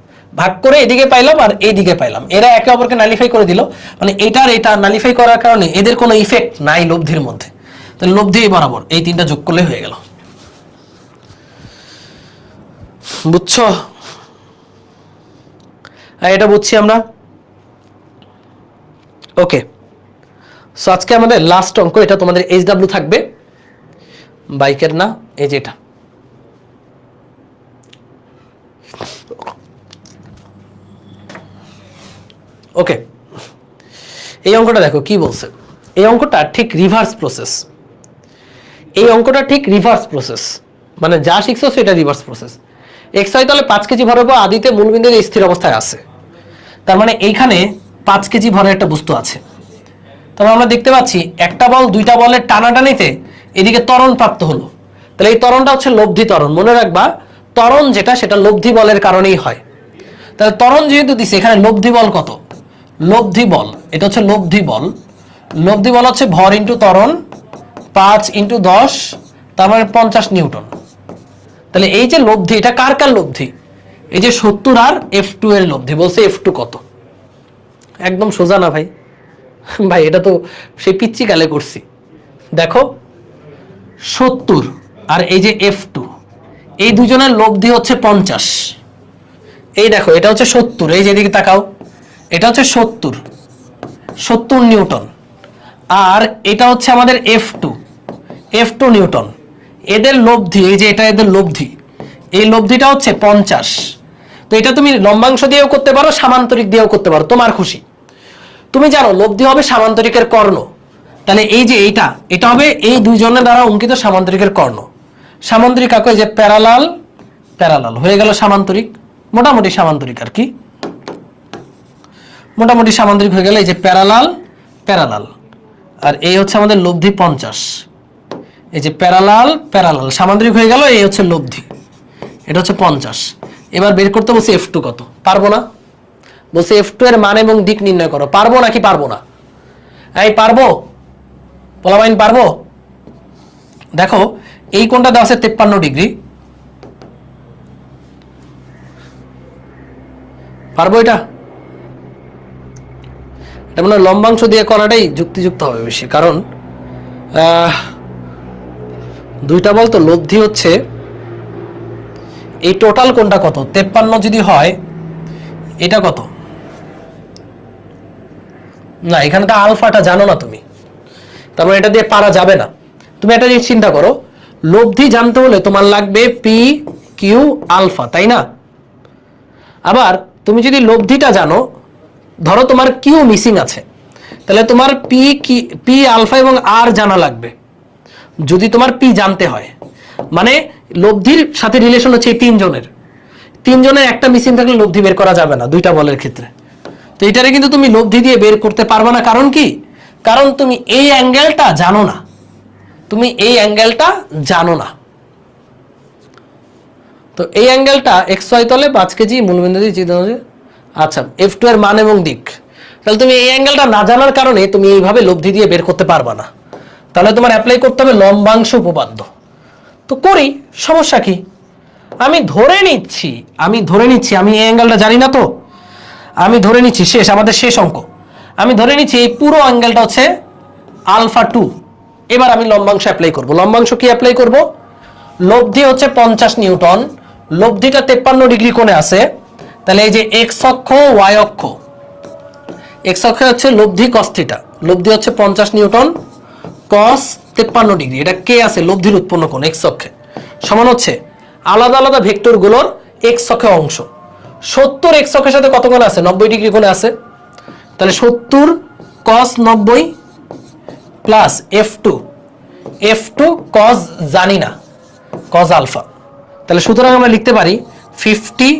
ভাগ করে এদিকে পাইলাম আর এইদিকে পাইলাম, এরা একে অপরকে নালিফাই করে দিল, মানে এটার এটা নালিফাই করার কারণে এদের কোনো ইফেক্ট নাই লব্ধির মধ্যে, তাহলে লব্ধি বরাবর এই তিনটা যোগ করলে হয়ে গেল। বুঝছো? এটা বুঝছি আমরা। ওকে, সো আজকে আমাদের লাস্ট অঙ্ক, এটা তোমাদের HW থাকবে, বাইকের না, এই যে এটা। ওকে, এই অঙ্কটা দেখো কি বলছে। এই অঙ্কটা ঠিক রিভার্স প্রসেস, মানে যা শিখছো সেটা রিভার্স প্রসেস। এক্সাই তাহলে 5 কেজি ভরের উপর আদিতে মূলবিন্দু স্থির অবস্থায় আছে, তার মানে এইখানে 5 কেজি ভরের একটা বস্তু আছে। তবে আমরা দেখতে পাচ্ছি একটা বল দুইটা বলের টানাটানিতে এদিকে ত্বরণ প্রাপ্ত হলো, তাহলে এই ত্বরণটা হচ্ছে লব্ধি ত্বরণ। মনে রাখবা, ত্বরণ যেটা সেটা লব্ধি বলের কারণেই হয়। তাহলে ত্বরণ যেহেতু দিছে, এখানে লব্ধি বল কত? লব্ধি বল, এটা হচ্ছে লব্ধি বল। লব্ধি বল হচ্ছে ভর ইন্টু ত্বরণ, 5 × 10, তার মানে 50 নিউটন। তাহলে এই যে লব্ধি, এটা কার কার লব্ধি? এই যে 70 আর F2 এর লব্ধি। বলছে F2 কত? একদম সোজা না ভাই, ভাই এটা তো সেই পিচ্চি কালে করছি। দেখো 70 আর এই যে F2, এই দুজনের লব্ধি হচ্ছে 50। এই দেখো এটা হচ্ছে 70, এই যেদিকে তাকাও, এটা হচ্ছে 70 নিউটন, আর এটা হচ্ছে আমাদের F2 নিউটন। এদের লব্ধি, এই যে এটা এদের লব্ধি, এই লব্ধিটা হচ্ছে 50। তো এটা তুমি লম্বাংশ দিয়েও করতে পারো, সামান্তরিক দিয়েও করতে পারো, তোমার খুশি। তুমি জানো লব্ধি হবে সামান্তরিকের কর্ণ, তাহলে এই যে এটা হবে এই দুইজনের দ্বারা অঙ্কিত সামান্তরিকের কর্ণ। সামান্তরিক কাকে, যে প্যারালাল হয়ে গেল সামান্তরিক, মোটামুটি সামান্তরিক আর কি, মোটামুটি সামান্তরিক হয়ে গেল। এই যে প্যারালাল, আর এই হচ্ছে আমাদের লব্ধি 50। এই যে প্যারালাল সামান্তরিক হয়ে গেল, এই হচ্ছে লব্ধি, এটা হচ্ছে 50। এবার বের করতে বলছি F2 কত? পারবো না। বলছে F2 এর মান এবং দিক নির্ণয় করো। পারবো নাকি পারবো না? এই পারবো, পোলাবাইন পারবো? দেখো এই কোণটা দেওয়া আছে 53 ডিগ্রি, পারবো এটা? এটা মানে লম্বাংশ দিয়ে করাটাই যুক্তিযুক্ত হবে বেশি, কারণ দুইটা বল তো, লব্ধি হচ্ছে এই টোটাল কোণটা কত? 53 যদি হয়, এটা কত? না, এখানে তো আলফাটা জানো না তুমি, তার মানে এটা দিয়ে পারা যাবে না। তুমি একটা জিনিস চিন্তা করো, লব্ধি জানতে হলে তোমার লাগবে পি কিউ আলফা, তাই না? আবার তুমি যদি লব্ধিটা জানো, ধরো তোমার কিউ মিসিং আছে, তাহলে তোমার পি আলফা এবং আর জানা লাগবে যদি তোমার পি জানতে হয়। মানে লব্ধির সাথে রিলেশন হচ্ছে এই তিনজনের একটা মিসিং থাকলে লব্ধি বের করা যাবে না দুইটা বলের ক্ষেত্রে। তো এটারে কিন্তু তুমি লব্ধি দিয়ে বের করতে পারবে না। কারণ কি? কারণ তুমি এই অ্যাঙ্গেলটা জানো না, তো এই অ্যাঙ্গেলটা XY তলে 5 কেজি মূলবিন্দু দিয়ে চিহ্ন আছে। আচ্ছা, F2 এর মান এবং দিক, তাহলে তুমি এই অ্যাঙ্গেলটা না জানার কারণে তুমি এইভাবে লব্ধি দিয়ে বের করতে পারবা না। তাহলে তোমার অ্যাপ্লাই করতে হবে লম্বাংশ উপপাদ্য। তো করি, সমস্যা কি? আমি ধরে নিচ্ছি আমি এই অ্যাঙ্গেলটা জানি না, তো আমি ধরে নিচ্ছি আমাদের শেষ অঙ্ক, আমি ধরে নিচ্ছি এই পুরো অ্যাঙ্গেলটা হচ্ছে α2। এবার আমি লম্বাংশ অ্যাপ্লাই করব। লম্বাংশ কি অ্যাপ্লাই করব? লব্ধি হচ্ছে 50 নিউটন, লব্ধিটা 53 ডিগ্রি কোণে আছে, তাহলে এই যে এক্স অক্ষ ওয়াই অক্ষ, এক্স অক্ষে হচ্ছে লব্ধি cos θ, লব্ধি হচ্ছে 50 নিউটন cos 53 ডিগ্রি, এটা কে আছে? লব্ধির উৎপন্ন কোণ এক্স অক্ষে, সমান হচ্ছে আলাদা আলাদা ভেক্টর গুলোর এক্স অক্ষে অংশ। 70 এক্স অক্ষের সাথে কত কোণে আছে? 90 ডিগ্রি কোণে আছে, তাহলে 70 cos 90 প্লাস F2 cos জানি না, cos আলফা, তাহলে সুতরাং আমরা লিখতে পারি 50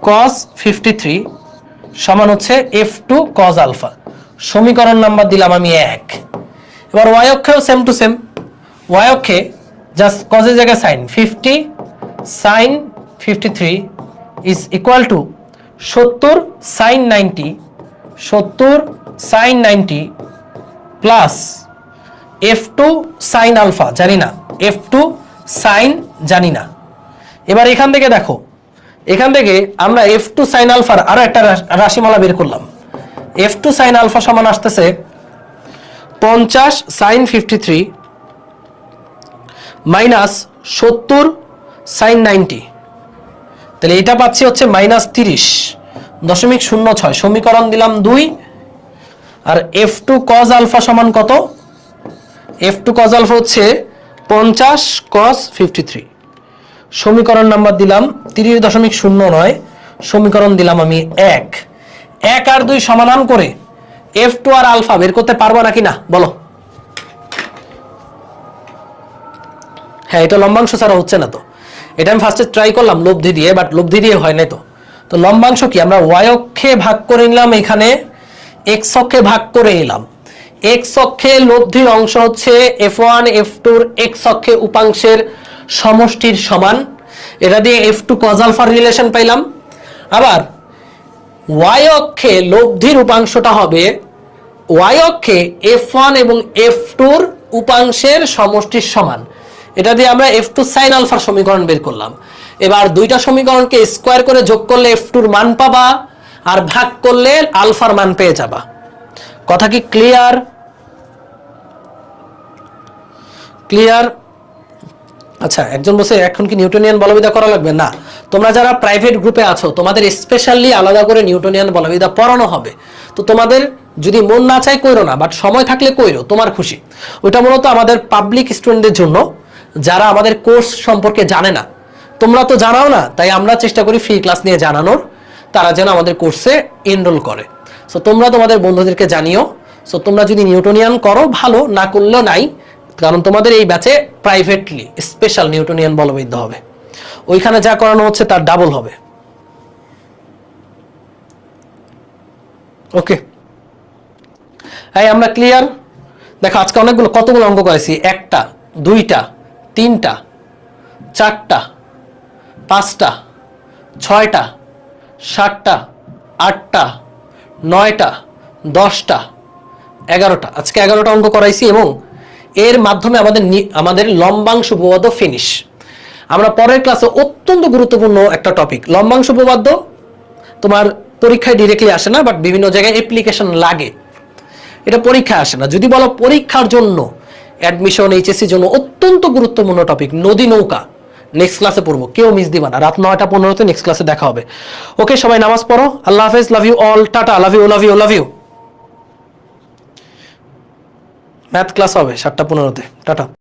cos 53 সমান হচ্ছে f2 cos আলফা। সমীকরণ নাম্বার দিলাম আমি 1। এবার y অক্ষেও সেম টু সেম, y অক্ষে জাস্ট cos এর জায়গায় sin, 50 sin 53 is equal to 70 sin 90, 70 sin 90 plus f2 sin alpha জানি না, f2 sin জানি না। এবার এখান থেকে দেখো, এখান থেকে আমরা f2 sin আলফার আরো একটা রাশিমালা বের করলাম। f2 sin আলফা সমান আসতেছে 50 sin 53 মাইনাস 70 sin 90, তাহলে এটা পাচ্ছি হচ্ছে -30.06। সমীকরণ দিলাম 2। আর f2 cos আলফা সমান কত? f2 cos আলফা হচ্ছে 50 cos 53। সমীকরণ নাম্বার দিলাম 30.09, সমীকরণ দিলাম আমি 1। 1 আর 2 সমাধান করে f2 আর আলফা বের করতে পারবো নাকি না বলো? হ্যাঁ, এটা লম্বাংশ ছাড়া হচ্ছে না। তো এটা আমি ফার্স্টে ট্রাই করলাম লব্ধি দিয়ে, বাট লব্ধি দিয়ে হয় নাই। তো লম্বাংশ কি? আমরা y অক্ষে ভাগ করে নিলাম, এখানে x অক্ষে ভাগ করে নিলাম। x অক্ষে লব্ধির অংশ হচ্ছে f1 f2 এর x অক্ষে উপাংশের সমষ্টির সমান। এটা দিয়ে f2 cos আলফার রিলেশন পাইলাম। আবার y অক্ষে লব্ধির উপাংশটা হবে y অক্ষে f1 এবং f2 এর উপাংশের সমষ্টির সমান। এটা দিয়ে আমরা f2 sin আলফার সমীকরণ বের করলাম। এবার দুইটা সমীকরণকে স্কয়ার করে যোগ করলে f2 এর মান পাবা, আর ভাগ করলে আলফার মান পেয়ে যাবা। কথা কি ক্লিয়ার? ক্লিয়ার? আচ্ছা, একজন বলছে এখন কি নিউটনিয়ান বলবিদ্যা করা লাগবে? না, তোমরা যারা প্রাইভেট গ্রুপে আছো তোমাদের স্পেশালি আলাদা করে নিউটনিয়ান বলবিদ্যা পড়ানো হবে। তো তোমাদের যদি মন না চায় কইরো না, বাট সময় থাকলে কইরো, তোমার খুশি। ওটা মূলত আমাদের পাবলিক স্টুডেন্টদের জন্য, যারা আমাদের কোর্স সম্পর্কে জানে না। তোমরা তো জানাও না, তাই আমরা চেষ্টা করি ফ্রি ক্লাস নিয়ে জানানোর, তারা যেন আমাদের কোর্সে এনরোল করে। সো তোমরা তোমাদের বন্ধুদেরকে জানিও। সো তোমরা যদি নিউটনিয়ান করো ভালো, না করলেও নাই, কারণ তোমাদের এই ব্যাচে প্রাইভেটলি স্পেশাল নিউটনিয়ান বলবিদ্যা হবে। ওইখানে যা করানো হচ্ছে তার ডাবল হবে। ওকে, এই আমরা ক্লিয়ার? দেখো আজকে অনেকগুলো কতগুলো অঙ্ক করেছি। 1টা 2টা 3টা 4টা 5টা 6টা 7টা 8টা 9টা 10টা 11টা। আজকে 11টা অঙ্ক করাইছি এবং এর মাধ্যমে আমাদের লম্বাংশ উপপাদ্য ফিনিশ। আমরা পরের ক্লাসে অত্যন্ত গুরুত্বপূর্ণ একটা টপিক, লম্বাংশ উপপাদ্য তোমার পরীক্ষায় ডিরেক্টলি আসে না, বাট বিভিন্ন জায়গায় অ্যাপ্লিকেশন লাগে। এটা পরীক্ষায় আসে না। যদি বলো পরীক্ষার জন্য, অ্যাডমিশন এইচএসসির জন্য অত্যন্ত গুরুত্বপূর্ণ টপিক নদী নৌকা, নেক্সট ক্লাসে পড়বো, কেউ মিস দিবা না। রাত 9:15 নেক্সট ক্লাসে দেখা হবে। ওকে, সবাই নামাজ পড়ো। আল্লাহ হাফেজ, love you all, tata, love you love you love you. Math class হবে 7:15, টাটা।